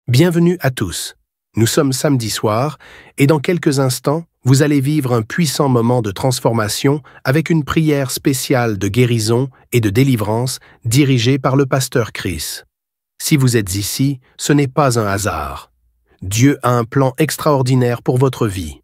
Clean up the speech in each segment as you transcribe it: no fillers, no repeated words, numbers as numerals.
Bienvenue à tous. Nous sommes samedi soir et dans quelques instants, vous allez vivre un puissant moment de transformation avec une prière spéciale de guérison et de délivrance dirigée par le pasteur Chris. Si vous êtes ici, ce n'est pas un hasard. Dieu a un plan extraordinaire pour votre vie.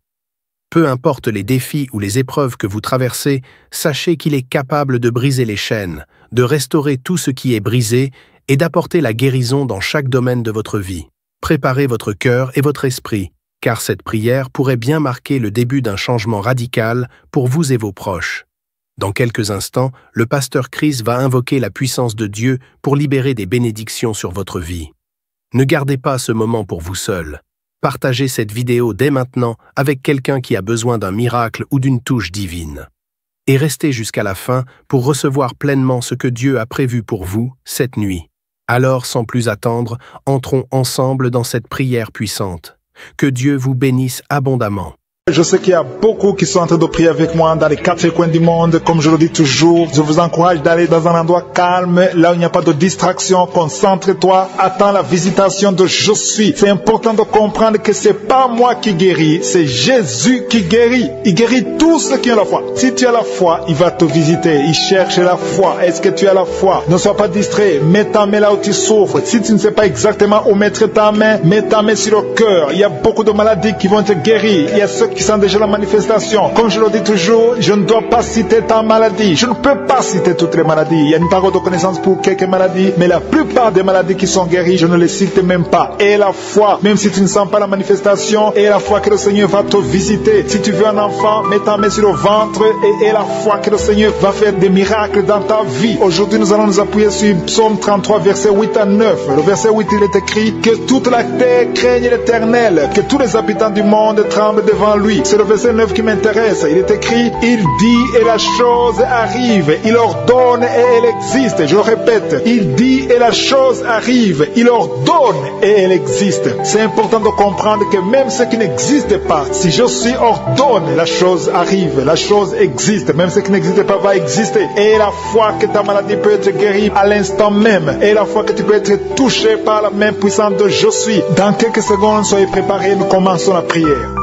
Peu importe les défis ou les épreuves que vous traversez, sachez qu'il est capable de briser les chaînes, de restaurer tout ce qui est brisé et d'apporter la guérison dans chaque domaine de votre vie. Préparez votre cœur et votre esprit, car cette prière pourrait bien marquer le début d'un changement radical pour vous et vos proches. Dans quelques instants, le pasteur Chris va invoquer la puissance de Dieu pour libérer des bénédictions sur votre vie. Ne gardez pas ce moment pour vous seul. Partagez cette vidéo dès maintenant avec quelqu'un qui a besoin d'un miracle ou d'une touche divine. Et restez jusqu'à la fin pour recevoir pleinement ce que Dieu a prévu pour vous cette nuit. Alors, sans plus attendre, entrons ensemble dans cette prière puissante. Que Dieu vous bénisse abondamment. Je sais qu'il y a beaucoup qui sont en train de prier avec moi dans les quatre coins du monde. Comme je le dis toujours, je vous encourage d'aller dans un endroit calme, là où il n'y a pas de distraction. Concentre-toi, attends la visitation de Je suis. C'est important de comprendre que c'est pas moi qui guéris, c'est Jésus qui guérit. Il guérit tous ceux qui ont la foi. Si tu as la foi, il va te visiter. Il cherche la foi. Est-ce que tu as la foi? Ne sois pas distrait. Mets ta main là où tu souffres. Si tu ne sais pas exactement où mettre ta main, mets ta main sur le cœur. Il y a beaucoup de maladies qui vont te guérir. Il y a ceux qui sentent déjà la manifestation. Comme je le dis toujours, je ne dois pas citer ta maladie. Je ne peux pas citer toutes les maladies. Il y a une parole de connaissance pour quelques maladies, mais la plupart des maladies qui sont guéries, je ne les cite même pas. Et la foi, même si tu ne sens pas la manifestation, et la foi que le Seigneur va te visiter. Si tu veux un enfant, mets ta main sur le ventre et la foi que le Seigneur va faire des miracles dans ta vie. Aujourd'hui, nous allons nous appuyer sur Psaume 33, verset 8 à 9. Le verset 8, il est écrit que toute la terre craigne l'Éternel, que tous les habitants du monde tremblent devant lui. C'est le verset 9 qui m'intéresse. Il est écrit, il dit et la chose arrive. Il ordonne et elle existe. Je le répète, il dit et la chose arrive. Il ordonne et elle existe. C'est important de comprendre que même ce qui n'existe pas, si je suis ordonne, la chose arrive. La chose existe. Même ce qui n'existe pas va exister. Et la foi que ta maladie peut être guérie à l'instant même. Et la foi que tu peux être touché par la main puissante de Je suis. Dans quelques secondes, soyez préparés. Nous commençons la prière.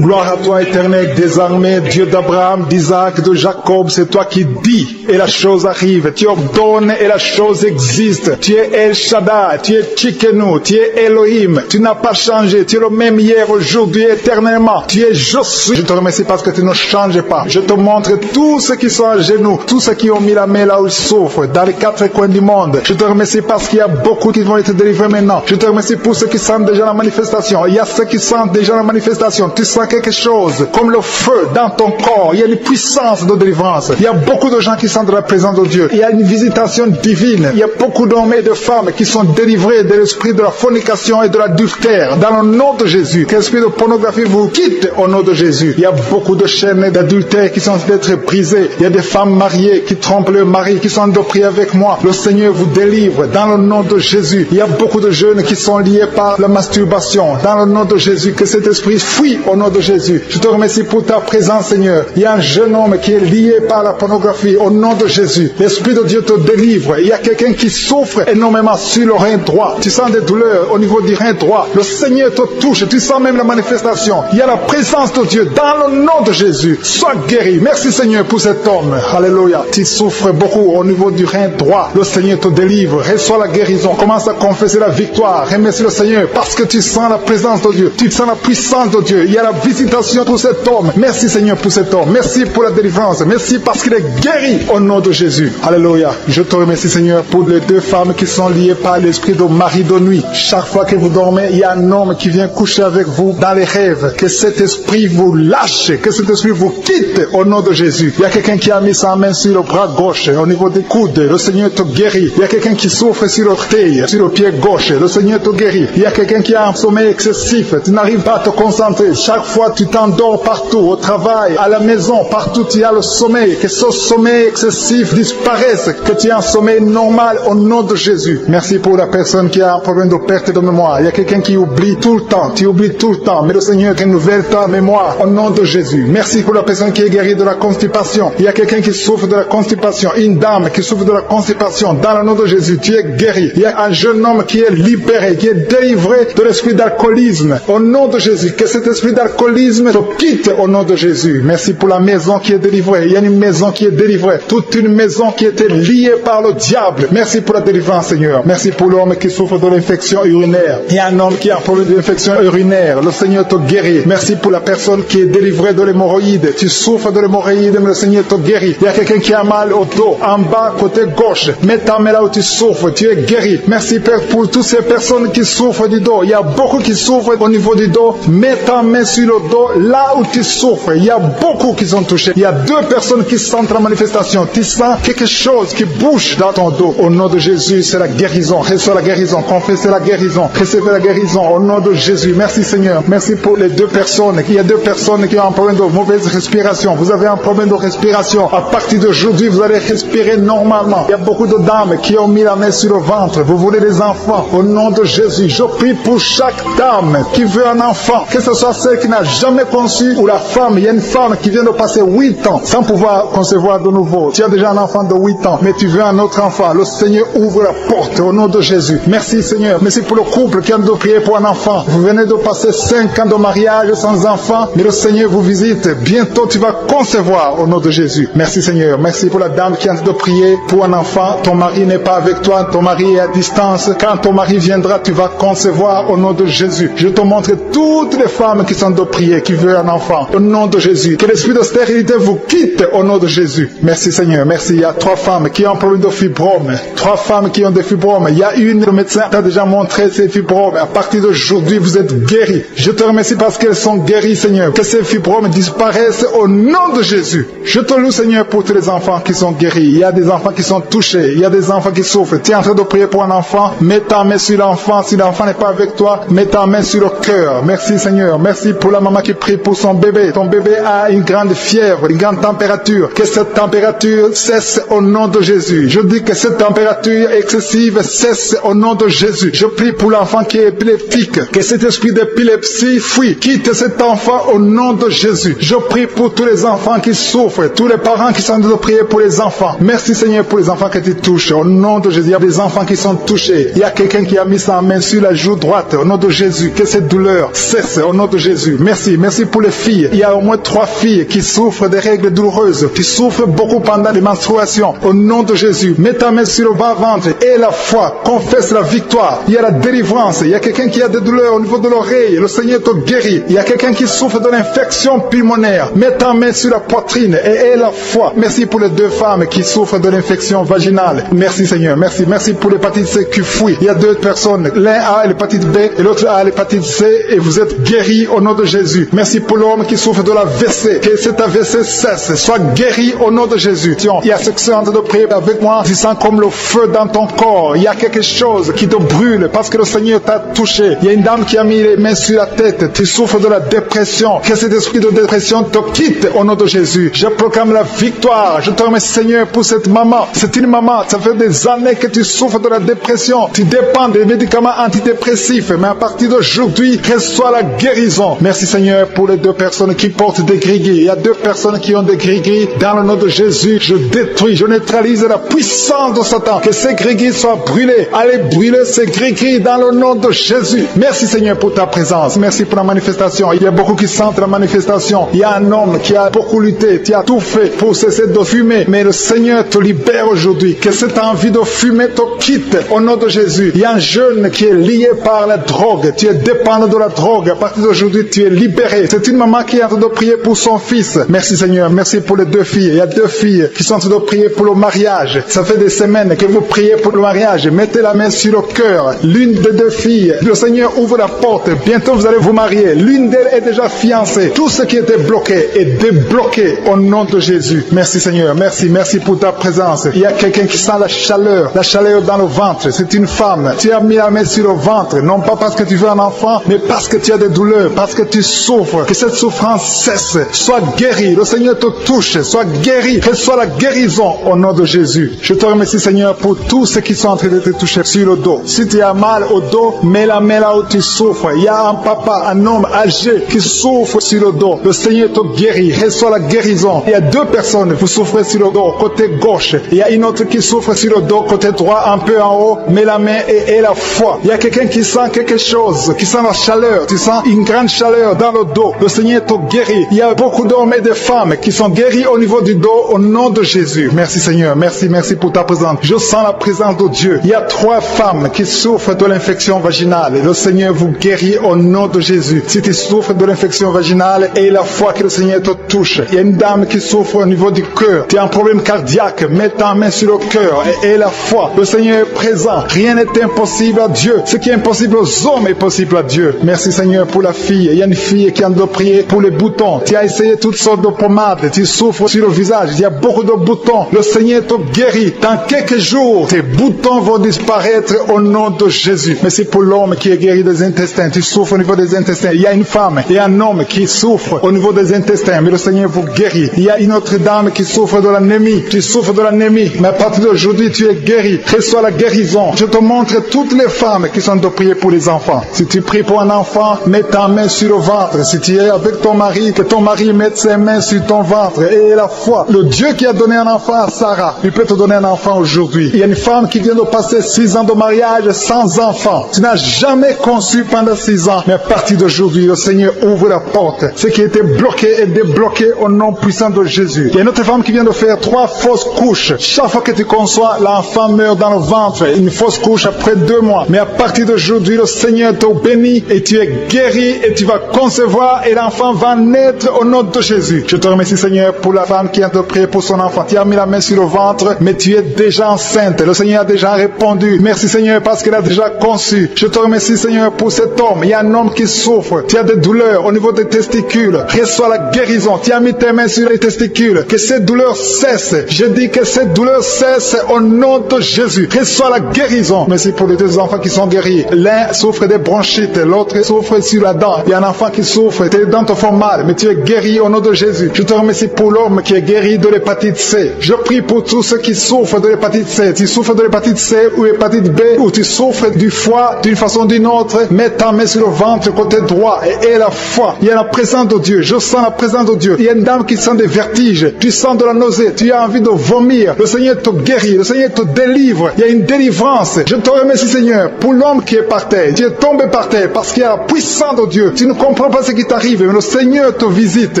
Gloire à toi, Éternel, des armées, Dieu d'Abraham, d'Isaac, de Jacob. C'est toi qui dis et la chose arrive. Tu ordonnes et la chose existe. Tu es El Shaddai, tu es Tsidkenu, tu es Elohim. Tu n'as pas changé. Tu es le même hier, aujourd'hui, éternellement. Tu es Je suis. Je te remercie parce que tu ne changes pas. Je te montre tous ceux qui sont à genoux, tous ceux qui ont mis la main là où ils souffrent, dans les quatre coins du monde. Je te remercie parce qu'il y a beaucoup qui vont être délivrés maintenant. Je te remercie pour ceux qui sentent déjà la manifestation. Il y a ceux qui sentent déjà la manifestation. Tu sens quelque chose comme le feu dans ton corps. Il y a une puissance de délivrance. Il y a beaucoup de gens qui sentent la présence de Dieu. Il y a une visitation divine. Il y a beaucoup d'hommes et de femmes qui sont délivrés de l'esprit de la fornication et de l'adultère dans le nom de Jésus. Que l'esprit de pornographie vous quitte au nom de Jésus. Il y a beaucoup de chaînes d'adultère qui sont d'être brisées. Il y a des femmes mariées qui trompent leur mari, qui sont de prier avec moi. Le Seigneur vous délivre dans le nom de Jésus. Il y a beaucoup de jeunes qui sont liés par la masturbation. Dans le nom de Jésus, que cet esprit fuit au nom de Jésus. Je te remercie pour ta présence, Seigneur. Il y a un jeune homme qui est lié par la pornographie au nom de Jésus. L'Esprit de Dieu te délivre. Il y a quelqu'un qui souffre énormément sur le rein droit. Tu sens des douleurs au niveau du rein droit. Le Seigneur te touche. Tu sens même la manifestation. Il y a la présence de Dieu dans le nom de Jésus. Sois guéri. Merci, Seigneur, pour cet homme. Alléluia. Tu souffres beaucoup au niveau du rein droit. Le Seigneur te délivre. Reçois la guérison. Commence à confesser la victoire. Remercie le Seigneur parce que tu sens la présence de Dieu. Tu sens la puissance de Dieu. Il y a la visitation pour cet homme. Merci, Seigneur, pour cet homme. Merci pour la délivrance. Merci parce qu'il est guéri au nom de Jésus. Alléluia. Je te remercie, Seigneur, pour les deux femmes qui sont liées par l'esprit de mari de nuit. Chaque fois que vous dormez, il y a un homme qui vient coucher avec vous dans les rêves. Que cet esprit vous lâche. Que cet esprit vous quitte au nom de Jésus. Il y a quelqu'un qui a mis sa main sur le bras gauche, au niveau des coudes. Le Seigneur te guérit. Il y a quelqu'un qui souffre sur l'orteil, sur le pied gauche. Le Seigneur te guérit. Il y a quelqu'un qui a un sommeil excessif. Tu n'arrives pas à te concentrer. Chaque fois tu t'endors partout, au travail, à la maison, partout tu as le sommeil, que ce sommeil excessif disparaisse, que tu aies un sommeil normal au nom de Jésus. Merci pour la personne qui a un problème de perte de mémoire. Il y a quelqu'un qui oublie tout le temps, tu oublies tout le temps, mais le Seigneur renouvelle ta mémoire au nom de Jésus. Merci pour la personne qui est guérie de la constipation. Il y a quelqu'un qui souffre de la constipation, une dame qui souffre de la constipation. Dans le nom de Jésus, tu es guéri. Il y a un jeune homme qui est libéré, qui est délivré de l'esprit d'alcoolisme. Au nom de Jésus, que cet esprit d'alcoolisme te quitte au nom de Jésus. Merci pour la maison qui est délivrée. Il y a une maison qui est délivrée. Toute une maison qui était liée par le diable. Merci pour la délivrance, Seigneur. Merci pour l'homme qui souffre de l'infection urinaire. Il y a un homme qui a un problème d'infection urinaire. Le Seigneur te guérit. Merci pour la personne qui est délivrée de l'hémorroïde. Tu souffres de l'hémorroïde, mais le Seigneur te guérit. Il y a quelqu'un qui a mal au dos, en bas, côté gauche. Mets ta main là où tu souffres. Tu es guéri. Merci, Père, pour toutes ces personnes qui souffrent du dos. Il y a beaucoup qui souffrent au niveau du dos. Mets ta main sur le dos, là où tu souffres. Il y a beaucoup qui sont touchés. Il y a 2 personnes qui sentent la manifestation. Tu sens quelque chose qui bouge dans ton dos. Au nom de Jésus, c'est la guérison. Reçois la guérison. Confessez la guérison. Recevez la guérison. Au nom de Jésus. Merci, Seigneur. Merci pour les 2 personnes. Il y a 2 personnes qui ont un problème de mauvaise respiration. Vous avez un problème de respiration. À partir d'aujourd'hui, vous allez respirer normalement. Il y a beaucoup de dames qui ont mis la main sur le ventre. Vous voulez des enfants. Au nom de Jésus, je prie pour chaque dame qui veut un enfant. Que ce soit celle qui n'a jamais conçu ou la femme. Il y a une femme qui vient de passer 8 ans sans pouvoir concevoir de nouveau. Tu as déjà un enfant de 8 ans, mais tu veux un autre enfant. Le Seigneur ouvre la porte au nom de Jésus. Merci, Seigneur. Merci pour le couple qui a de prier pour un enfant. Vous venez de passer 5 ans de mariage sans enfant, mais le Seigneur vous visite. Bientôt, tu vas concevoir au nom de Jésus. Merci, Seigneur. Merci pour la dame qui a de prier pour un enfant. Ton mari n'est pas avec toi. Ton mari est à distance. Quand ton mari viendra, tu vas concevoir au nom de Jésus. Je te montre toutes les femmes qui sont de prier, qui veulent un enfant. Au nom de Jésus. Que l'esprit de stérilité vous quitte au nom de Jésus. Merci, Seigneur. Merci. Il y a 3 femmes qui ont un problème de fibrome. 3 femmes qui ont des fibromes. Il y a une, le médecin t'a déjà montré ces fibromes. À partir d'aujourd'hui, vous êtes guéris. Je te remercie parce qu'elles sont guéries, Seigneur. Que ces fibromes disparaissent au nom de Jésus. Je te loue, Seigneur, pour tous les enfants qui sont guéris. Il y a des enfants qui sont touchés. Il y a des enfants qui souffrent. Tu es en train de prier pour un enfant. Mets ta main sur l'enfant. Si l'enfant n'est pas avec toi, mets ta main sur le cœur. Merci, Seigneur. Merci pour la maman qui prie pour son bébé. Ton bébé a une grande fièvre, une grande température. Que cette température cesse au nom de Jésus. Je dis que cette température excessive cesse au nom de Jésus. Je prie pour l'enfant qui est épileptique. Que cet esprit d'épilepsie fuit. Quitte cet enfant au nom de Jésus. Je prie pour tous les enfants qui souffrent, tous les parents qui sont en train de prier pour les enfants. Merci, Seigneur, pour les enfants que tu touches. Au nom de Jésus, il y a des enfants qui sont touchés. Il y a quelqu'un qui a mis sa main sur la joue droite. Au nom de Jésus, que cette douleur cesse au nom de Jésus. Merci. Merci pour les filles. Il y a au moins 3 filles qui souffrent des règles douloureuses, qui souffrent beaucoup pendant les menstruations. Au nom de Jésus, mets ta main sur le bas-ventre et la foi. Confesse la victoire. Il y a la délivrance. Il y a quelqu'un qui a des douleurs au niveau de l'oreille. Le Seigneur te guérit. Il y a quelqu'un qui souffre de l'infection pulmonaire. Mets ta main sur la poitrine et aie la foi. Merci pour les 2 femmes qui souffrent de l'infection vaginale. Merci, Seigneur. Merci. Merci pour l'hépatite C qui fuit. Il y a 2 personnes. L'un a l'hépatite B et l'autre a l'hépatite C et vous êtes guéris au nom de Jésus. Merci pour l'homme qui souffre de l'AVC. Que cet AVC cesse. Sois guéri au nom de Jésus. Il y a ceux qui sont en train de prier avec moi. Tu sens comme le feu dans ton corps. Il y a quelque chose qui te brûle parce que le Seigneur t'a touché. Il y a une dame qui a mis les mains sur la tête. Tu souffres de la dépression. Que cet esprit de dépression te quitte au nom de Jésus. Je proclame la victoire. Je te remercie, Seigneur, pour cette maman. C'est une maman. Ça fait des années que tu souffres de la dépression. Tu dépends des médicaments antidépressifs. Mais à partir d'aujourd'hui, reçois la guérison. Merci, Seigneur, pour les 2 personnes qui portent des gris-gris. Il y a 2 personnes qui ont des gris-gris. Dans le nom de Jésus, je détruis, je neutralise la puissance de Satan. Que ces gris-gris soient brûlés. Allez brûler ces gris-gris dans le nom de Jésus. Merci, Seigneur, pour ta présence. Merci pour la manifestation. Il y a beaucoup qui sentent la manifestation. Il y a un homme qui a beaucoup lutté, qui a tout fait pour cesser de fumer. Mais le Seigneur te libère aujourd'hui. Que cette envie de fumer te quitte au nom de Jésus. Il y a un jeune qui est lié par la drogue. Tu es dépendant de la drogue. À partir d'aujourd'hui, tu es libéré. C'est une maman qui est en train de prier pour son fils. Merci, Seigneur. Merci pour les 2 filles. Il y a 2 filles qui sont en train de prier pour le mariage. Ça fait des semaines que vous priez pour le mariage. Mettez la main sur le cœur. L'une des 2 filles, le Seigneur ouvre la porte. Bientôt, vous allez vous marier. L'une d'elles est déjà fiancée. Tout ce qui était bloqué est débloqué au nom de Jésus. Merci, Seigneur. Merci. Merci pour ta présence. Il y a quelqu'un qui sent la chaleur dans le ventre. C'est une femme. Tu as mis la main sur le ventre. Non pas parce que tu veux un enfant, mais parce que tu as des douleurs, parce que tu tu souffres, que cette souffrance cesse, sois guéri, le Seigneur te touche, sois guéri, que soit la guérison au nom de Jésus. Je te remercie Seigneur pour tous ceux qui sont en train de te toucher sur le dos. Si tu as mal au dos, mets la main là où tu souffres. Il y a un papa, un homme âgé qui souffre sur le dos. Le Seigneur te guérit, reçois la guérison. Il y a deux personnes, vous souffrez sur le dos, côté gauche. Il y a une autre qui souffre sur le dos, côté droit, un peu en haut. Mets la main et la foi. Il y a quelqu'un qui sent quelque chose, qui sent la chaleur. Tu sens une grande chaleur dans le dos. Le Seigneur te guérit. Il y a beaucoup d'hommes et de femmes qui sont guéris au niveau du dos au nom de Jésus. Merci Seigneur. Merci pour ta présence. Je sens la présence de Dieu. Il y a 3 femmes qui souffrent de l'infection vaginale. Le Seigneur vous guérit au nom de Jésus. Si tu souffres de l'infection vaginale, et la foi que le Seigneur te touche. Il y a une dame qui souffre au niveau du cœur. Tu as un problème cardiaque. Mets ta main sur le cœur et la foi. Le Seigneur est présent. Rien n'est impossible à Dieu. Ce qui est impossible aux hommes est possible à Dieu. Merci Seigneur pour la fille. Il y a une fille qui a de prier pour les boutons. Tu as essayé toutes sortes de pommades. Tu souffres sur le visage. Il y a beaucoup de boutons. Le Seigneur te guérit. Dans quelques jours, tes boutons vont disparaître au nom de Jésus. Mais c'est pour l'homme qui est guéri des intestins. Tu souffres au niveau des intestins. Il y a une femme et un homme qui souffrent au niveau des intestins. Mais le Seigneur vous guérit. Il y a une autre dame qui souffre de l'anémie. Tu souffres de l'anémie. Mais à partir d'aujourd'hui, tu es guéri. Reçois la guérison. Je te montre toutes les femmes qui sont de prier pour les enfants. Si tu pries pour un enfant, mets ta main sur le ventre. Si tu es avec ton mari, que ton mari mette ses mains sur ton ventre. Et la foi. Le Dieu qui a donné un enfant à Sarah, il peut te donner un enfant aujourd'hui. Il y a une femme qui vient de passer 6 ans de mariage sans enfant. Tu n'as jamais conçu pendant 6 ans. Mais à partir d'aujourd'hui, le Seigneur ouvre la porte. Ce qui était bloqué est débloqué au nom puissant de Jésus. Il y a une autre femme qui vient de faire 3 fausses couches. Chaque fois que tu conçois, l'enfant meurt dans le ventre. Une fausse couche après 2 mois. Mais à partir d'aujourd'hui, le Seigneur te bénit et tu es guéri et tu vas concevoir et l'enfant va naître au nom de Jésus. Je te remercie Seigneur pour la femme qui a te prié pour son enfant. Tu as mis la main sur le ventre, mais tu es déjà enceinte. Le Seigneur a déjà répondu. Merci Seigneur parce qu'il a déjà conçu. Je te remercie Seigneur pour cet homme. Il y a un homme qui souffre. Tu as des douleurs au niveau des testicules. Reçois la guérison. Tu as mis tes mains sur les testicules. Que cette douleur cesse. Je dis que cette douleur cesse au nom de Jésus. Reçois la guérison. Merci pour les 2 enfants qui sont guéris. L'un souffre des bronchites, l'autre souffre sur la dent. Il y a un enfant qui souffre. Tes dents te font mal, mais tu es guéri au nom de Jésus. Je te remercie pour l'homme qui est guéri de l'hépatite C. Je prie pour tous ceux qui souffrent de l'hépatite C. Tu souffres de l'hépatite C ou hépatite B, ou tu souffres du foie d'une façon ou d'une autre, mets ta main sur le ventre côté droit et la foi. Il y a la présence de Dieu. Je sens la présence de Dieu. Il y a une dame qui sent des vertiges. Tu sens de la nausée. Tu as envie de vomir. Le Seigneur te guérit. Le Seigneur te délivre. Il y a une délivrance. Je te remercie Seigneur pour l'homme qui est par terre. Tu es tombé par terre parce qu'il y a la puissance de Dieu. Tu ne comprends pas ce qui t'arrive, mais le Seigneur te visite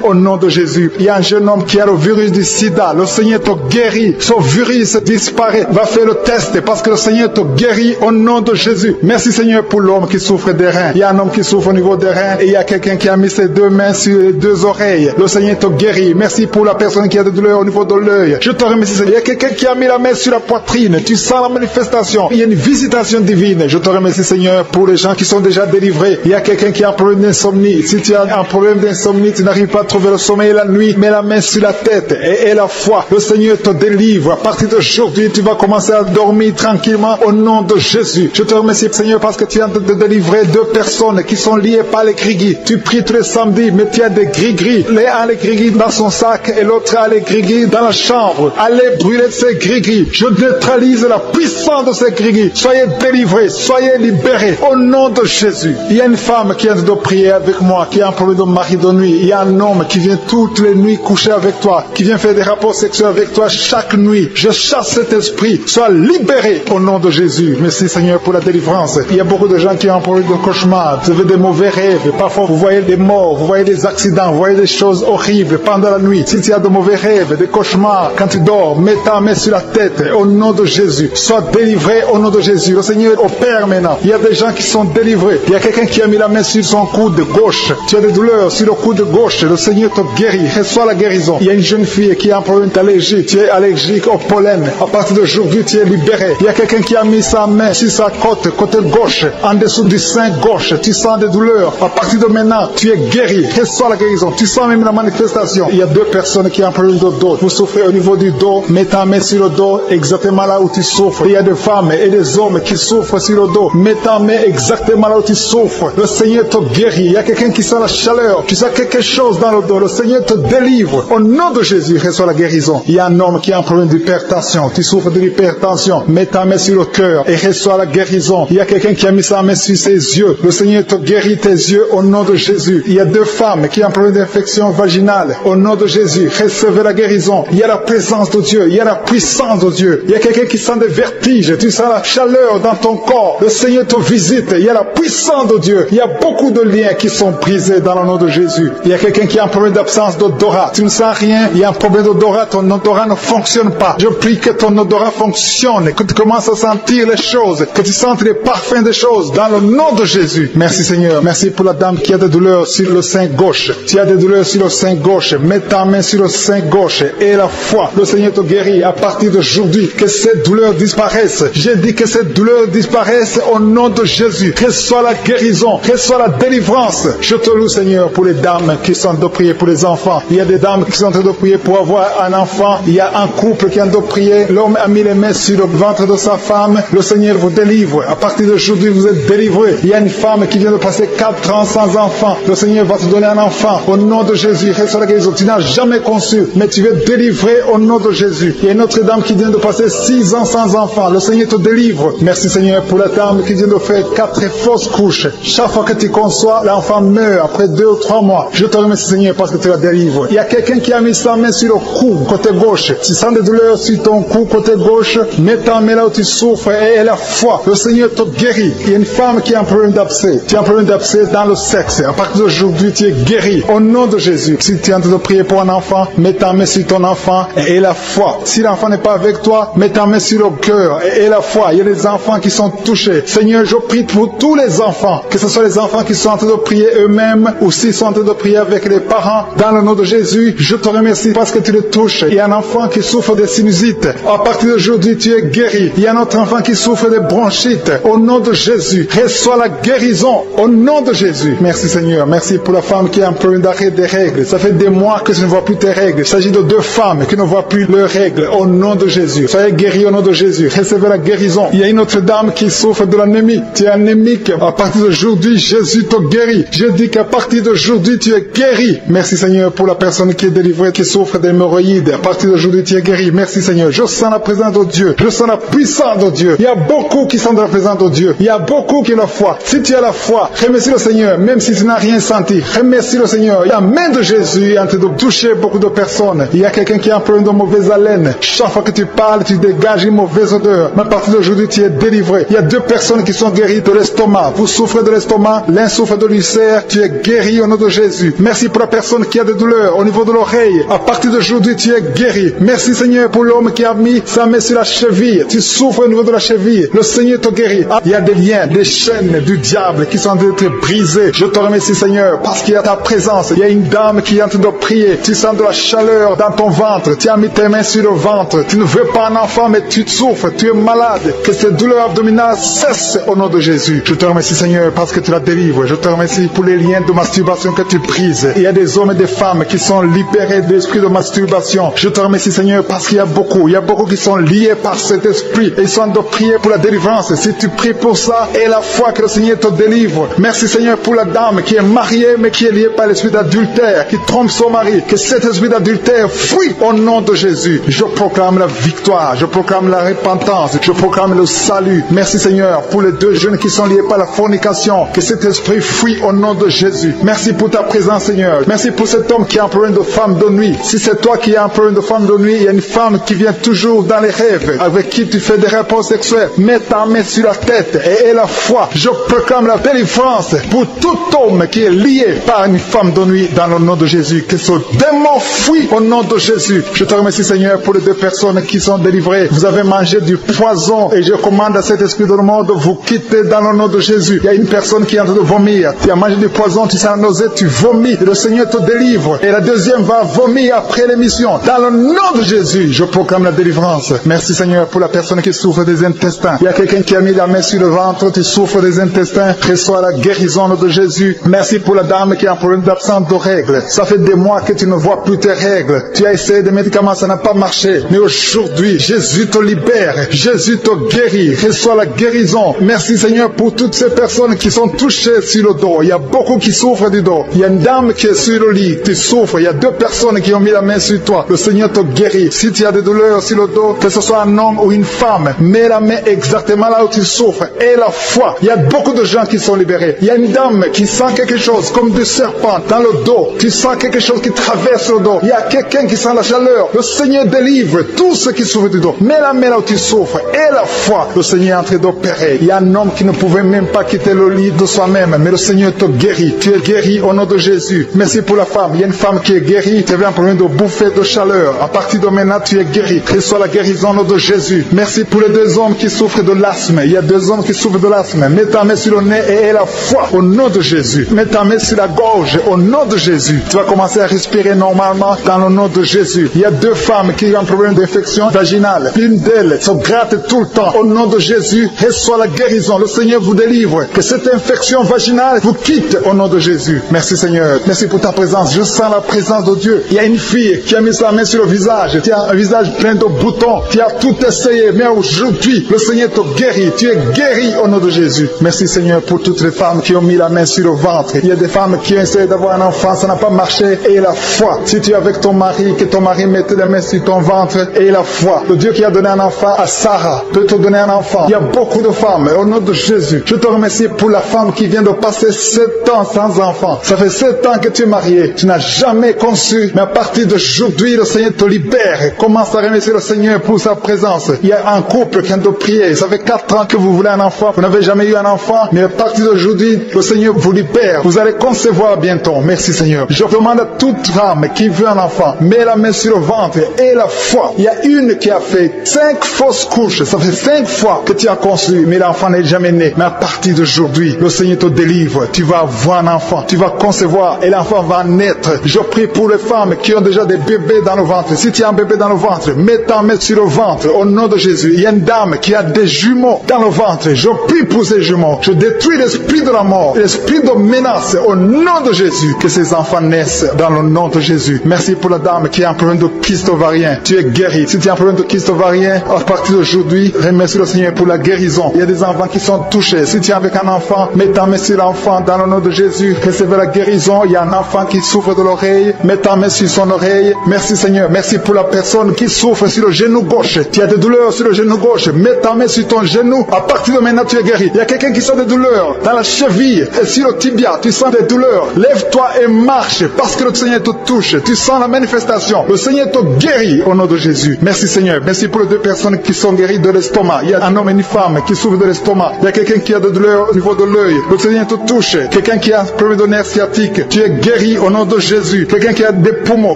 au nom de Jésus. Il y a un jeune homme qui a le virus du sida. Le Seigneur te guérit. Son virus disparaît. Va faire le test parce que le Seigneur te guérit au nom de Jésus. Merci Seigneur pour l'homme qui souffre des reins. Il y a un homme qui souffre au niveau des reins et il y a quelqu'un qui a mis ses 2 mains sur les 2 oreilles. Le Seigneur te guérit. Merci pour la personne qui a des douleurs au niveau de l'œil. Je te remercie Seigneur. Il y a quelqu'un qui a mis la main sur la poitrine. Tu sens la manifestation. Il y a une visitation divine. Je te remercie Seigneur pour les gens qui sont déjà délivrés. Il y a quelqu'un qui a un problème d'insomnie. Si tu as un problème d'insomnie, tu n'arrives pas à trouver le sommeil la nuit, mets la main sur la tête et la foi. Le Seigneur te délivre. À partir d'aujourd'hui, tu vas commencer à dormir tranquillement au nom de Jésus. Je te remercie Seigneur parce que tu viens de délivrer 2 personnes qui sont liées par les grigris. Tu pries tous les samedis, mais tu as des grigris. L'un a les grigris dans son sac et l'autre a les grigris dans la chambre. Allez brûler ces grigris. Je neutralise la puissance de ces grigris. Soyez délivrés, soyez libérés au nom de Jésus. Il y a une femme qui vient de prier avec moi, qui a un problème de mari de nuit. Il y a un homme qui vient toutes les nuits coucher avec toi, qui vient faire des rapports sexuels avec toi chaque nuit. Je chasse cet esprit. Sois libéré au nom de Jésus. Merci Seigneur pour la délivrance. Il y a beaucoup de gens qui ont un problème de cauchemar. Vous avez des mauvais rêves. Parfois vous voyez des morts, vous voyez des accidents, vous voyez des choses horribles pendant la nuit. Si tu as de mauvais rêves, des cauchemars, quand tu dors, mets ta main sur la tête au nom de Jésus. Sois délivré au nom de Jésus. Le Seigneur opère maintenant. Il y a des gens qui sont délivrés. Il y a quelqu'un qui a mis la main sur son coude gauche. Tu as des douleurs sur le coude gauche. Le Seigneur te guérit. Reçois la guérison. Il y a une jeune fille qui a un problème d'allergie. Tu es allergique au pollen. À partir d'aujourd'hui, tu es libéré. Il y a quelqu'un qui a mis sa main sur sa côté gauche, en dessous du sein gauche. Tu sens des douleurs. À partir de maintenant, tu es guéri. Reçois la guérison. Tu sens même la manifestation. Il y a 2 personnes qui ont un problème de dos. Vous souffrez au niveau du dos. Mets ta main sur le dos, exactement là où tu souffres. Il y a des femmes et des hommes qui souffrent sur le dos. Mets ta main exactement là où tu souffres. Le Seigneur te guérit. Il y y a quelqu'un qui sent la chaleur. Tu sens quelque chose dans le dos. Le Seigneur te délivre. Au nom de Jésus, reçois la guérison. Il y a un homme qui a un problème d'hypertension. Tu souffres de l'hypertension. Mets ta main sur le cœur et reçois la guérison. Il y a quelqu'un qui a mis sa main sur ses yeux. Le Seigneur te guérit tes yeux au nom de Jésus. Il y a 2 femmes qui ont un problème d'infection vaginale. Au nom de Jésus, recevez la guérison. Il y a la présence de Dieu. Il y a la puissance de Dieu. Il y a quelqu'un qui sent des vertiges. Tu sens la chaleur dans ton corps. Le Seigneur te visite. Il y a la puissance de Dieu. Il y a beaucoup de liens qui sont brisés dans le nom de Jésus. Il y a quelqu'un qui a un problème d'absence d'odorat. Tu ne sens rien. Il y a un problème d'odorat. Ton odorat ne fonctionne pas. Je prie que ton odorat fonctionne. Que tu commences à sentir les choses. Que tu sentes les parfums des choses. Dans le nom de Jésus. Merci Seigneur. Merci pour la dame qui a des douleurs sur le sein gauche. Tu as des douleurs sur le sein gauche. Mets ta main sur le sein gauche. Et la foi. Le Seigneur te guérit à partir d'aujourd'hui. Que ces douleurs disparaissent. J'ai dit que ces douleurs disparaissent au nom de Jésus. Reçois la guérison. Reçois la délivrance. Je te loue Seigneur pour les dames qui sont en train de prier pour les enfants. Il y a des dames qui sont en train de prier pour avoir un enfant. Il y a un couple qui est en train de prier. L'homme a mis les mains sur le ventre de sa femme. Le Seigneur vous délivre. À partir d'aujourd'hui, vous êtes délivrés. Il y a une femme qui vient de passer 4 ans sans enfant. Le Seigneur va te donner un enfant. Au nom de Jésus, reçois la guérison. Tu n'as jamais conçu, mais tu es délivré au nom de Jésus. Il y a une autre dame qui vient de passer 6 ans sans enfant. Le Seigneur te délivre. Merci Seigneur pour la dame qui vient de faire 4 fausses couches. Chaque fois que tu conçois, l'enfant meurt après 2 ou 3 mois. Je te remercie Seigneur parce que tu la délivres. Il y a quelqu'un qui a mis sa main sur le cou, côté gauche. Tu sens des douleurs sur ton cou, côté gauche. Mets ta main là où tu souffres et la foi. Le Seigneur te guérit. Il y a une femme qui a un problème d'abcès. Tu as un problème d'abcès dans le sexe. À partir d'aujourd'hui, tu es guéri. Au nom de Jésus. Si tu es en train de prier pour un enfant, mets ta main sur ton enfant et la foi. Si l'enfant n'est pas avec toi, mets ta main sur le cœur et la foi. Il y a des enfants qui sont touchés. Seigneur, je prie pour tous les enfants, que ce soit les enfants qui sont en train de prier eux-mêmes ou s'ils sont en train de prier avec les parents. Dans le nom de Jésus, je te remercie parce que tu les touches. Il y a un enfant qui souffre de sinusite. À partir d'aujourd'hui, tu es guéri. Il y a un autre enfant qui souffre de bronchite. Au nom de Jésus, reçois la guérison. Au nom de Jésus. Merci Seigneur. Merci pour la femme qui a un problème d'arrêt des règles. Ça fait des mois que tu ne vois plus tes règles. Il s'agit de 2 femmes qui ne voient plus leurs règles. Au nom de Jésus. Soyez guéris au nom de Jésus. Recevez la guérison. Il y a une autre dame qui souffre de l'anémie. Tu es anémique. À partir d'aujourd'hui, Jésus te guérit. Je dis qu'à partir d'aujourd'hui, tu es guéri. Merci Seigneur pour la personne qui est délivrée, qui souffre d'hémorroïdes. À partir d'aujourd'hui, tu es guéri. Merci Seigneur. Je sens la présence de Dieu. Je sens la puissance de Dieu. Il y a beaucoup qui sont dans la présence de Dieu. Il y a beaucoup qui ont la foi. Si tu as la foi, remercie le Seigneur, même si tu n'as rien senti. Remercie le Seigneur. La main de Jésus est en train de toucher beaucoup de personnes. Il y a quelqu'un qui a un problème de mauvaise haleine. Chaque fois que tu parles, tu dégages une mauvaise odeur. Mais à partir d'aujourd'hui, tu es délivré. Il y a 2 personnes qui sont guéries de l'estomac. Vous souffrez de l'estomac, l'un souffre de l'ulcère. Tu es guéri au nom de Jésus. Merci pour la personne qui a des douleurs au niveau de l'oreille. À partir d'aujourd'hui, tu es guéri. Merci Seigneur pour l'homme qui a mis sa main sur la cheville. Tu souffres au niveau de la cheville. Le Seigneur te guérit. Il y a des liens, des chaînes du diable qui sont en train d'être brisées. Je te remercie Seigneur parce qu'il y a ta présence. Il y a une dame qui est en train de prier. Tu sens de la chaleur dans ton ventre. Tu as mis tes mains sur le ventre. Tu ne veux pas un enfant mais tu souffres. Tu es malade. Que ces douleurs abdominales cessent au nom de Jésus. Je te remercie Seigneur parce que tu la délivres. Je te remercie pour les liens de masturbation que tu brises. Il y a des hommes et des femmes qui sont libérés de l'esprit de masturbation. Je te remercie Seigneur parce qu'il y a beaucoup qui sont liés par cet esprit et ils sont de prier pour la délivrance. Si tu pries pour ça et la foi que le Seigneur te délivre. Merci Seigneur pour la dame qui est mariée mais qui est liée par l'esprit d'adultère, qui trompe son mari. Que cet esprit d'adultère fuit au nom de Jésus. Je proclame la victoire, je proclame la repentance, je proclame le salut. Merci Seigneur pour les 2 jeunes qui sont liés par la fornication. Que cet esprit fuit au nom de Jésus. Merci pour ta présence Seigneur. Merci pour cet homme qui a un problème de femme de nuit. Si c'est toi qui as un problème de femme de nuit, il y a une femme qui vient toujours dans les rêves, avec qui tu fais des rapports sexuels. Mets ta main sur la tête et la foi. Je proclame la délivrance pour tout homme qui est lié par une femme de nuit dans le nom de Jésus. Que ce démon fuit au nom de Jésus. Je te remercie Seigneur pour les 2 personnes qui sont délivrées. Vous avez mangé du poison et je commande à cet esprit de mort de vous quitter dans le nom de Jésus. Il y a une personne qui est en train de vomir. Tu as mangé du poison, tu sens la nausée, tu vomis. Et le Seigneur te délivre. Et la deuxième va vomir après l'émission. Dans le nom de Jésus, je proclame la délivrance. Merci Seigneur pour la personne qui souffre des intestins. Il y a quelqu'un qui a mis la main sur le ventre, tu souffres des intestins. Reçois la guérison de Jésus. Merci pour la dame qui a un problème d'absence de règles. Ça fait des mois que tu ne vois plus tes règles. Tu as essayé des médicaments, ça n'a pas marché. Mais aujourd'hui, Jésus te libère. Jésus te guérit. Reçois la guérison. Merci Seigneur pour toutes ces personnes qui sont touchées sur le dos. Il y a beaucoup qui souffrent du dos. Il y a une dame qui est sur le lit, tu souffres. Il y a 2 personnes qui ont mis la main sur toi. Le Seigneur te guérit. Si tu as des douleurs sur le dos, que ce soit un homme ou une femme, mets la main exactement là où tu souffres. Et la foi. Il y a beaucoup de gens qui sont libérés. Il y a une dame qui sent quelque chose comme du serpent dans le dos. Tu sens quelque chose qui traverse le dos. Il y a quelqu'un qui sent la chaleur. Le Seigneur délivre tous ceux qui souffrent du dos. Mets la main là où tu souffres. Et la foi. Le Seigneur est en train d'opérer. Il y a un homme qui ne pouvait même pas quitter le lit de soi-même. Mais le Seigneur te guérit. Tu es guéri au nom de Jésus. Merci pour la femme. Il y a une femme qui est guérie. Tu avais un problème de bouffée de chaleur. À partir de maintenant, tu es guéri. Reçois la guérison au nom de Jésus. Merci pour les 2 hommes qui souffrent de l'asthme. Il y a 2 hommes qui souffrent de l'asthme. Mets ta main sur le nez et aie la foi au nom de Jésus. Mets ta main sur la gorge au nom de Jésus. Tu vas commencer à respirer normalement dans le nom de Jésus. Il y a 2 femmes qui ont un problème d'infection vaginale. L'une d'elles se gratte tout le temps. Au nom de Jésus, reçois la guérison. Le Seigneur vous délivre. Que cette infection vaginale vous quitte au nom de Jésus. Merci Seigneur. Merci pour ta présence. Je sens la présence de Dieu. Il y a une fille qui a mis sa main sur le visage. Tu as un visage plein de boutons. Tu as tout essayé. Mais aujourd'hui, le Seigneur te guérit. Tu es guéri au nom de Jésus. Merci Seigneur pour toutes les femmes qui ont mis la main sur le ventre. Il y a des femmes qui ont essayé d'avoir un enfant. Ça n'a pas marché. Et la foi. Si tu es avec ton mari, que ton mari mette la main sur ton ventre. Et la foi. Le Dieu qui a donné un enfant à Sarah peut te donner un enfant. Il y a beaucoup de femmes. Au nom de Jésus. Je te remercie pour la femme qui vient de passer 7 ans sans enfant. Ça fait 7 ans que tu es marié. Tu n'as jamais conçu. Mais à partir d'aujourd'hui, le Seigneur te libère. Commence à remercier le Seigneur pour sa présence. Il y a un couple qui vient de prier. Ça fait 4 ans que vous voulez un enfant. Vous n'avez jamais eu un enfant. Mais à partir d'aujourd'hui, le Seigneur vous libère. Vous allez concevoir bientôt. Merci Seigneur. Je demande à toute femme qui veut un enfant, mets la main sur le ventre et la foi. Il y a une qui a fait 5 fausses couches. Ça fait 5 fois que tu as conçu, mais l'enfant n'est jamais né. Mais à partir d'aujourd'hui, le Seigneur te délivre. Tu vas avoir un enfant. Tu vas concevoir et l'enfant va naître. Je prie pour les femmes qui ont déjà des bébés dans le ventre. Si tu as un bébé dans le ventre, mets ta main sur le ventre au nom de Jésus. Il y a une dame qui a des jumeaux dans le ventre. Je prie pour ces jumeaux. Je détruis l'esprit de la mort, l'esprit de menace au nom de Jésus. Que ces enfants naissent dans le nom de Jésus. Merci pour la dame qui a un problème de kyste ovarien. Tu es guéri. Si tu as un problème de kyste ovarien, à partir d'aujourd'hui, remercie le Seigneur pour la guérison. Il y a des enfants qui sont touchés. Si tu es avec un enfant, mets ta main sur l'enfant dans le nom de Jésus. Recevez la guérison. Il y a un enfant qui souffre de l'oreille. Mets ta main sur son oreille. Merci Seigneur. Merci pour la personne qui souffre sur le genou gauche. Tu as des douleurs sur le genou gauche. Mets ta main sur ton genou. À partir de maintenant, tu es guéri. Il y a quelqu'un qui sent des douleurs dans la cheville et sur le tibia. Tu sens des douleurs. Lève-toi et marche parce que le Seigneur te touche. Tu sens la manifestation. Le Seigneur te guérit au nom de Jésus. Merci Seigneur. Merci pour les 2 personnes qui sont guéries de l'estomac. Il y a un homme et une femme qui souffrent de l'estomac. Il y a quelqu'un qui a des douleurs au niveau de l'œil. Le Seigneur te touche. Quelqu'un qui a un problème de nerf sciatique. Tu es guéri au nom de Jésus. Quelqu'un qui a des poumons,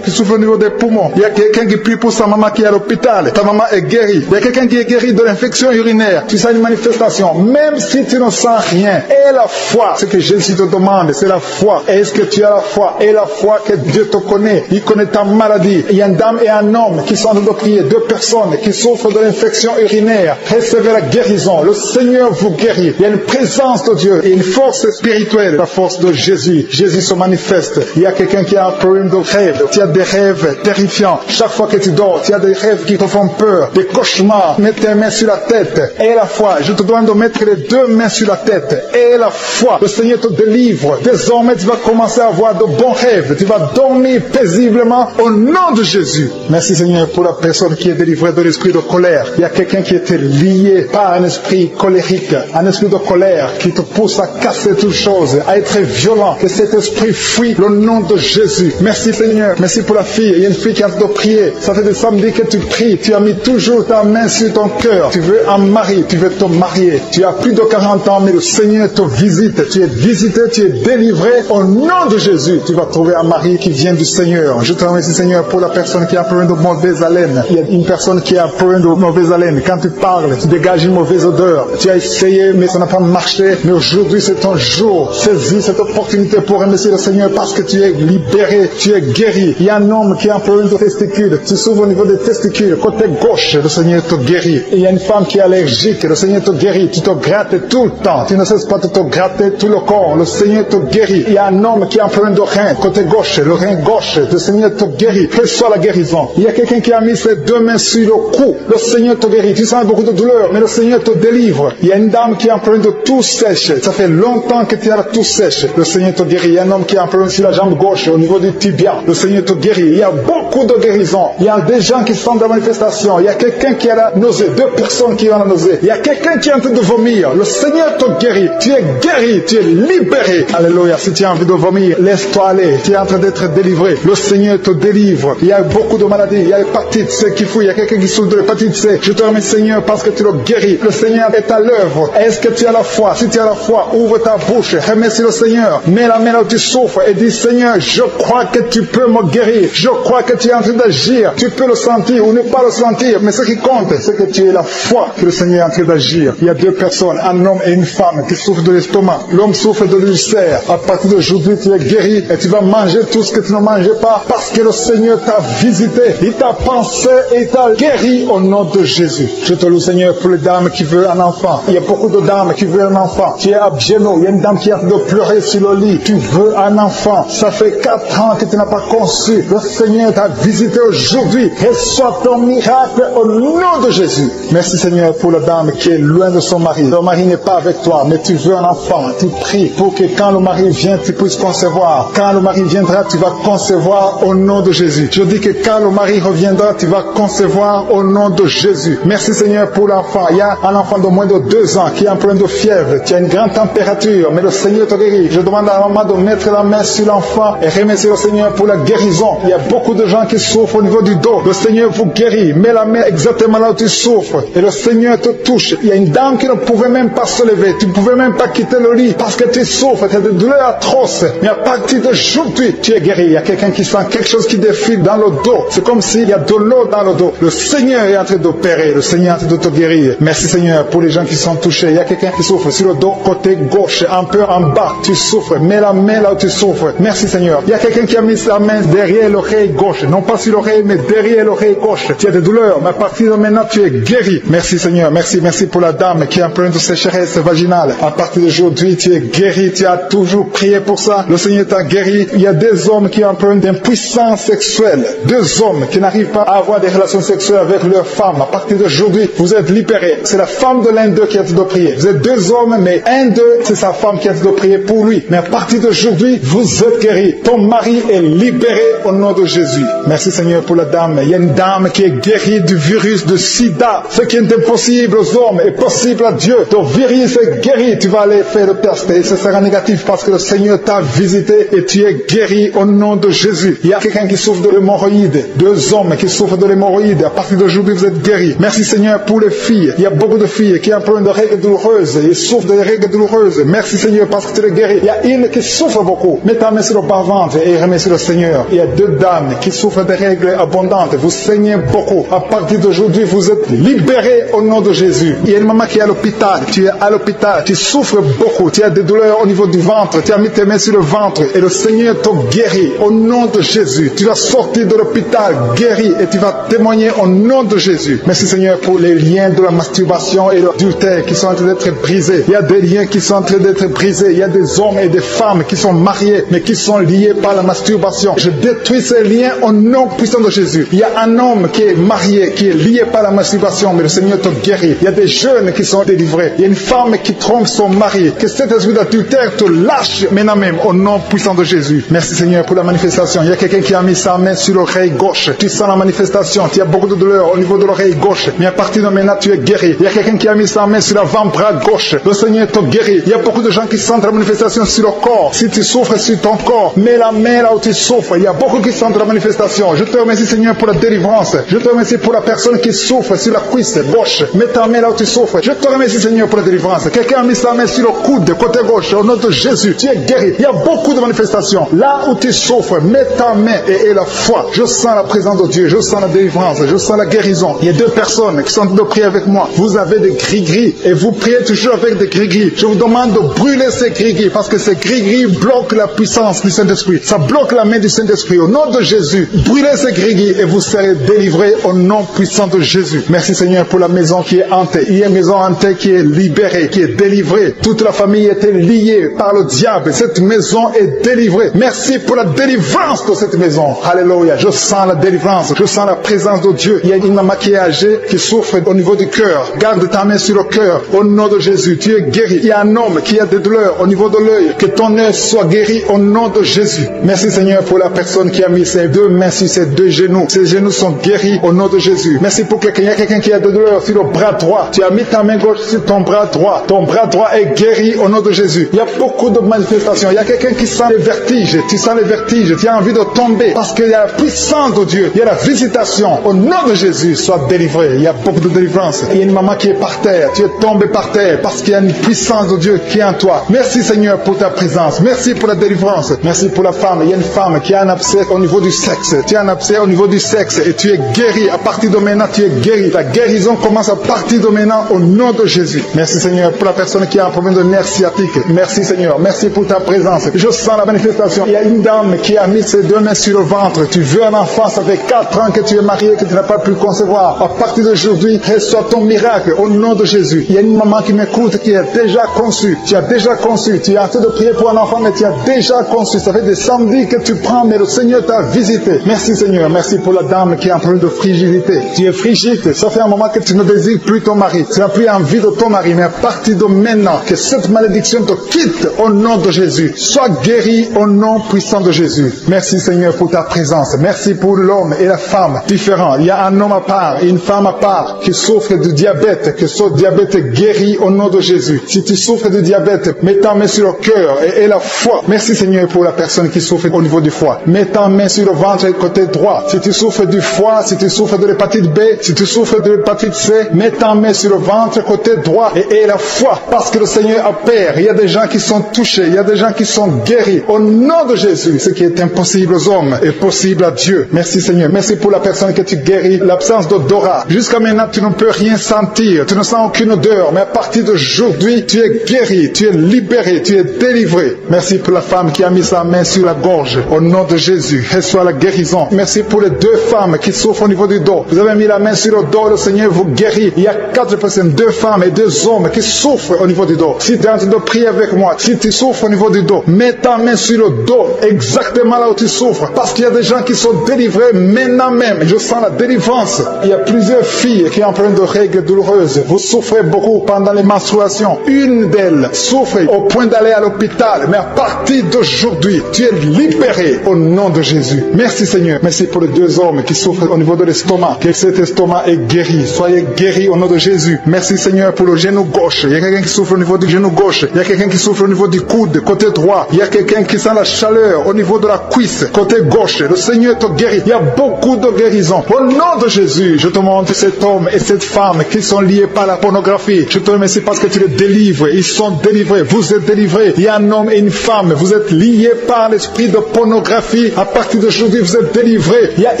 qui souffre au niveau des poumons. Il y a quelqu'un qui prie pour sa maman qui est à l'hôpital. Ta maman est guérie. Il y a quelqu'un qui est guéri de l'infection urinaire. Tu sens une manifestation. Même si tu ne sens rien. Et la foi. Ce que Jésus te demande, c'est la foi. Est-ce que tu as la foi? Et la foi que Dieu te connaît. Il connaît ta maladie. Il y a une dame et un homme qui sont en train de prier. 2 personnes qui souffrent de l'infection urinaire. Recevez la guérison. Le Seigneur vous guérit. Il y a une présence de Dieu et une force spirituelle. La force de Jésus. Jésus se manifeste. Il y a quelqu'un qui a un problème de rêve. Tu as des rêves terrifiants. Chaque fois que tu dors, tu as des rêves qui te font peur. Des cauchemars. Mets tes mains sur la tête. Et la foi. Je te demande de mettre les 2 mains sur la tête. Et la foi. Le Seigneur te délivre. Désormais, tu vas commencer à avoir de bons rêves. Tu vas dormir paisiblement au nom de Jésus. Merci Seigneur pour la personne qui est délivrée de l'esprit de colère. Il y a quelqu'un qui était lié par un esprit colérique, un esprit de colère qui te pousse à casser toutes choses, à être violent. Que cet esprit fuit le nom de Jésus. Merci Seigneur. Merci pour la fille. Il y a une fille qui a de prier. Ça fait des samedis que tu pries. Tu as mis toujours ta main sur ton cœur. Tu veux un mari. Tu veux te marier. Tu as plus de 40 ans, mais le Seigneur te visite. Tu es visité. Tu es délivré. Au nom de Jésus, tu vas trouver un mari qui vient du Seigneur. Je te remercie Seigneur pour la personne qui a un problème de mauvaise haleine. Il y a une personne qui a un problème de mauvaise haleine. Quand tu parles, tu dégages une mauvaise odeur. Tu as essayé, mais ça n'a pas marché. Mais aujourd'hui, c'est ton jour. Saisis cette opportunité pour remercier le Seigneur parce que tu es libéré, tu es guéri. Il y a un homme qui a un problème de testicules. Tu souffres au niveau des testicules. Côté gauche, le Seigneur te guérit. Et il y a une femme qui est allergique. Le Seigneur te guérit. Tu te grattes tout le temps. Tu ne cesses pas de te gratter tout le corps. Le Seigneur te guérit. Il y a un homme qui a un problème de rein. Côté gauche, le rein gauche. Le Seigneur te guérit. Reçois la guérison. Il y a quelqu'un qui a mis ses 2 mains sur le cou. Le Seigneur te guérit. Tu sens beaucoup de douleur, mais le Seigneur te délivre. Il y a une dame qui a un problème de toux sèche. Ça fait longtemps que tu as là tout sèche, le Seigneur te guérit. Il y a un homme qui a un problème sur la jambe gauche, au niveau du tibia, le Seigneur te guérit. Il y a beaucoup de guérisons. Il y a des gens qui sont dans la manifestation. Il y a quelqu'un qui a la nausée, 2 personnes qui ont la nausée. Il y a quelqu'un qui est en train de vomir. Le Seigneur te guérit. Tu es guéri, tu es libéré. Alléluia. Si tu as envie de vomir, laisse-toi aller. Tu es en train d'être délivré. Le Seigneur te délivre. Il y a beaucoup de maladies. Il y a l'hépatite C qui fouille. Il y a quelqu'un qui souffre de l'hépatite C. Je te remercie, Seigneur, parce que tu le guéris. Le Seigneur est à l'œuvre. Est-ce que tu as la foi? Si tu as la foi, ouvre ta bouche. Remercie le Seigneur. Mets la main là où tu souffres et dis, Seigneur, je crois que tu peux me guérir. Je crois que tu es en train d'agir. Tu peux le sentir ou ne pas le sentir. Mais ce qui compte, c'est que tu aies la foi que le Seigneur est en train d'agir. Il y a 2 personnes, un homme et une femme, qui souffrent de l'estomac. L'homme souffre de l'ulcère. À partir d'aujourd'hui, tu es guéri et tu vas manger tout ce que tu ne mangeais pas parce que le Seigneur t'a visité. Il t'a pensé et il t'a guéri au nom de Jésus. Je te loue, Seigneur, pour les dames qui veulent un enfant. Il y a beaucoup de dames qui veulent un enfant. Tu es à genoux. Il y a une dame qui a de pleurer sur le lit. Tu veux un enfant. Ça fait 4 ans que tu n'as pas conçu. Le Seigneur t'a visité aujourd'hui. Reçois ton miracle au nom de Jésus. Merci, Seigneur, pour la dame qui est loin de son mari. Le mari n'est pas avec toi, mais tu veux un enfant. Tu pries pour que quand le mari vient, tu puisses concevoir. Quand le mari viendra, tu vas concevoir au nom de Jésus. Je dis que quand le mari reviendra, tu vas concevoir au nom de Jésus. Merci, Seigneur, pour l'enfant. Il y a un enfant de moins de 2 ans qui a un problème de fièvre. Tu as une grande température, mais le Seigneur te guérit. Je demande à la maman de mettre la main sur l'enfant et remercier le Seigneur pour la guérison. Il y a beaucoup de gens qui souffrent au niveau du dos. Le Seigneur vous guérit. Mets la main exactement là où tu souffres et le Seigneur te touche. Il y a une dame qui ne pouvait même pas se lever. Tu ne pouvais même pas quitter le lit parce que tu souffres. Tu as des douleurs atroces. Mais à partir d'aujourd'hui, tu es guéri. Il y a quelqu'un qui sent quelque chose qui défile dans le dos. C'est comme s'il y a de l'eau dans le dos. Le Seigneur est en train d'opérer. Le Seigneur est en train de te guérir. Merci, Seigneur, pour les gens qui sont touchés. Il y a quelqu'un qui souffre sur le dos, côté gauche, un peu en bas. Tu souffres. Mets la main là où tu souffres. Merci, Seigneur. Il y a quelqu'un qui a mis sa main derrière l'oreille gauche. Non pas sur l'oreille, mais derrière l'oreille gauche. Tu as des douleurs, mais à partir de maintenant, tu es guéri. Merci, Seigneur. Merci pour la dame qui a un problème de sécheresse vaginale. À partir d'aujourd'hui, tu es guéri. Tu as toujours prié pour ça. Le Seigneur t'a guéri. Il y a des hommes qui ont un problème d'impuissance sexuelle. 2 hommes qui n'arrivent pas à avoir des relations sexuelles avec leur femme. À partir d'aujourd'hui, vous êtes libérés. C'est la femme de l'un d'eux qui a de prier. Vous êtes 2 hommes, mais un d'eux, c'est sa femme qui a de prier pour lui. Mais à partir d'aujourd'hui, vous êtes guéris. Ton mari est libéré au nom de Jésus. Merci, Seigneur, pour la dame. Il y a une dame qui est guérie du virus de sida. Ce qui est impossible aux hommes est possible à Dieu. Ton virus est guéri. Tu vas aller faire le test et ce sera négatif parce que le Seigneur t'a visité et tu es guéri au nom de Jésus. Il y a quelqu'un qui souffre de l'hémorroïde. 2 hommes qui souffrent de l'hémorroïde. À partir d'aujourd'hui, vous êtes guéris. Merci, Seigneur, pour les filles. Il y a beaucoup de filles qui ont un problème de règles douloureuses. Ils souffrent de règles douloureuses. Merci, Seigneur, parce que tu les guéris. Il y a une qui souffre beaucoup. Mets ta main sur le bas-ventre et remercie le Seigneur. Il y a 2 dames qui souffrent de règles abondantes. Vous saignez beaucoup. À partir d'aujourd'hui, vous êtes libérés au nom de Jésus. Il y a une maman qui est à l'hôpital. Tu es à l'hôpital. Tu souffres beaucoup. Tu as des douleurs au niveau du ventre. Tu as mis tes mains sur le ventre et le Seigneur te guérit au nom de Jésus. Tu vas sortir de l'hôpital guéri et tu vas témoigner au nom de Jésus. Merci, Seigneur, pour les liens de la masturbation et l'adultère qui sont en train d'être brisés. Il y a des liens qui sont en train d'être brisés. Il y a des hommes et des femmes qui sont mariés mais qui sont liés par la masturbation. Je détruis ces liens au nom puissant de Jésus. Il y a un homme qui est marié, qui est lié par la masturbation, mais le Seigneur te guérit. Il y a des jeunes qui sont délivrés. Il y a une femme qui trompe son mari. Que cet esprit d'adultère te lâche maintenant même au nom puissant de Jésus. Merci, Seigneur, pour la manifestation. Il y a quelqu'un qui a mis sa main sur l'oreille gauche. Tu sens la manifestation. Tu as beaucoup de douleur au niveau de l'oreille gauche. Mais à partir de maintenant, tu es guéri. Il y a quelqu'un qui a mis sa main sur l'avant-bras gauche. Le Seigneur te guérit. Il y a beaucoup de gens qui sentent la manifestation sur le corps. Si tu souffres sur ton corps, mets la main là où tu souffres. Il y a beaucoup qui sentent la manifestation. Je te remercie, Seigneur, pour la délivrance. Je te remercie pour la personne qui souffre sur la cuisse gauche. Mets ta main là où tu souffres. Je te remercie, Seigneur, pour la délivrance. Quelqu'un a mis sa main sur le coude, côté gauche. Au nom de Jésus, tu es guéri. Il y a beaucoup de manifestations. Là où tu souffres, mets ta main et aie la foi. Je sens la présence de Dieu. Je sens la délivrance. Je sens la guérison. Il y a 2 personnes qui sont en train de prier avec moi. Vous avez des gris-gris et vous priez toujours avec des gris-gris. Je vous demande de brûler ces gris-gris parce que ces gris-gris bloquent la puissance du Saint-Esprit. Ça bloque la main du Saint-Esprit. Au nom de Jésus, brûlez ces gris-gris et vous serez délivrés au nom puissant de Jésus. Merci, Seigneur, pour la maison qui est hantée. Il y a une maison hantée qui est libérée, qui est délivrée. Toute la famille était liée par le diable. Cette maison est délivrée. Merci pour la délivrance de cette maison. Alléluia. Je sens la délivrance. Je sens la présence de Dieu. Il y a une maman qui est âgée, qui souffre au niveau du cœur. Garde ta main sur le cœur. Au nom de Jésus, tu es guéri. Il y a un homme qui a des douleurs douleur au niveau de l'œil. Que ton œil soit guéri au nom de Jésus. Merci Seigneur pour la personne qui a mis ses deux mains sur ses deux genoux. Ses genoux sont guéris au nom de Jésus. Merci pour quelqu'un. Il y a quelqu'un qui a de douleur sur le bras droit. Tu as mis ta main gauche sur ton bras droit. Ton bras droit est guéri au nom de Jésus. Il y a beaucoup de manifestations. Il y a quelqu'un qui sent les vertiges. Tu sens les vertiges. Tu as envie de tomber parce qu'il y a la puissance de Dieu. Il y a la visitation. Au nom de Jésus, sois délivré. Il y a beaucoup de délivrance. Il y a une maman qui est par terre. Tu es tombé par terre parce qu'il y a une puissance de Dieu qui est en toi. Merci Seigneur pour ta présence. Merci pour la délivrance. Merci pour la femme. Il y a une femme qui a un abcès au niveau du sexe. Tu as un abcès au niveau du sexe et tu es guéri. À partir de maintenant, tu es guéri. Ta guérison commence à partir de maintenant au nom de Jésus. Merci Seigneur pour la personne qui a un problème de nerf sciatique. Merci Seigneur. Merci pour ta présence. Je sens la manifestation. Il y a une dame qui a mis ses deux mains sur le ventre. Tu veux un enfant, ça fait 4 ans que tu es marié, que tu n'as pas pu concevoir. À partir d'aujourd'hui, reçois ton miracle au nom de Jésus. Il y a une maman qui m'écoute qui a déjà conçu. Tu as déjà conçu. Tu as en train de prier pour un enfant, mais tu as déjà conçu. Ça fait des samedis que tu prends, mais le Seigneur t'a visité. Merci Seigneur. Merci pour la dame qui est en problème de frigidité. Tu es frigide. Ça fait un moment que tu ne désires plus ton mari. Tu n'as plus envie de ton mari, mais à partir de maintenant, que cette malédiction te quitte au nom de Jésus. Sois guéri au nom puissant de Jésus. Merci Seigneur pour ta présence. Merci pour l'homme et la femme différents. Il y a un homme à part et une femme à part qui souffre de diabète, que ce diabète est guéri au nom de Jésus. Si tu souffres de diabète, mets ta main sur le cœur et la foi. Merci Seigneur pour la personne qui souffre au niveau du foie. Mets ta main sur le ventre côté droit. Si tu souffres du foie, si tu souffres de l'hépatite B, si tu souffres de l'hépatite C, mets ta main sur le ventre côté droit et la foi. Parce que le Seigneur opère. Il y a des gens qui sont touchés. Il y a des gens qui sont guéris. Au nom de Jésus, ce qui est impossible aux hommes est possible à Dieu. Merci Seigneur. Merci pour la personne que tu guéris. L'absence d'odorat. Jusqu'à maintenant, tu ne peux rien sentir. Tu ne sens aucune odeur. Mais à partir d'aujourd'hui, tu es guéri. Tu es libéré. Tu es délivré. Merci pour la femme qui a mis sa main sur la gorge. Au nom de Jésus, reçois la guérison. Merci pour les 2 femmes qui souffrent au niveau du dos. Vous avez mis la main sur le dos. Le Seigneur vous guérit. Il y a 4 personnes, 2 femmes et 2 hommes qui souffrent au niveau du dos. Si tu es en train de prier avec moi, si tu souffres au niveau du dos, mets ta main sur le dos, exactement là où tu souffres. Parce qu'il y a des gens qui sont délivrés maintenant même. Je sens la délivrance. Il y a plusieurs filles qui ont un problème de règles douloureuses. Vous souffrez beaucoup pendant les menstruations. Une d'elles souffre au point d'aller à l'hôpital. Mais à partir d'aujourd'hui, tu es libéré au nom de Jésus. Merci Seigneur. Merci pour les 2 hommes qui souffrent au niveau de l'estomac. Que cet estomac est guéri. Soyez guéris au nom de Jésus. Merci Seigneur pour le genou gauche. Il y a quelqu'un qui souffre au niveau du genou gauche. Il y a quelqu'un qui souffre au niveau du coude, côté droit. Il y a quelqu'un qui sent la chaleur au niveau de la cuisse, côté gauche. Le Seigneur te guérit. Il y a beaucoup de guérisons. Au nom de Jésus, je te montre cet homme et cette femme qui sont liés par la pornographie. Je te remercie parce que tu les délivres. Ils sont délivrés. Vous êtes délivrés. Il y a un homme et une femme. Vous êtes liés par l'esprit de pornographie. À partir d'aujourd'hui, vous êtes délivrés. Il y a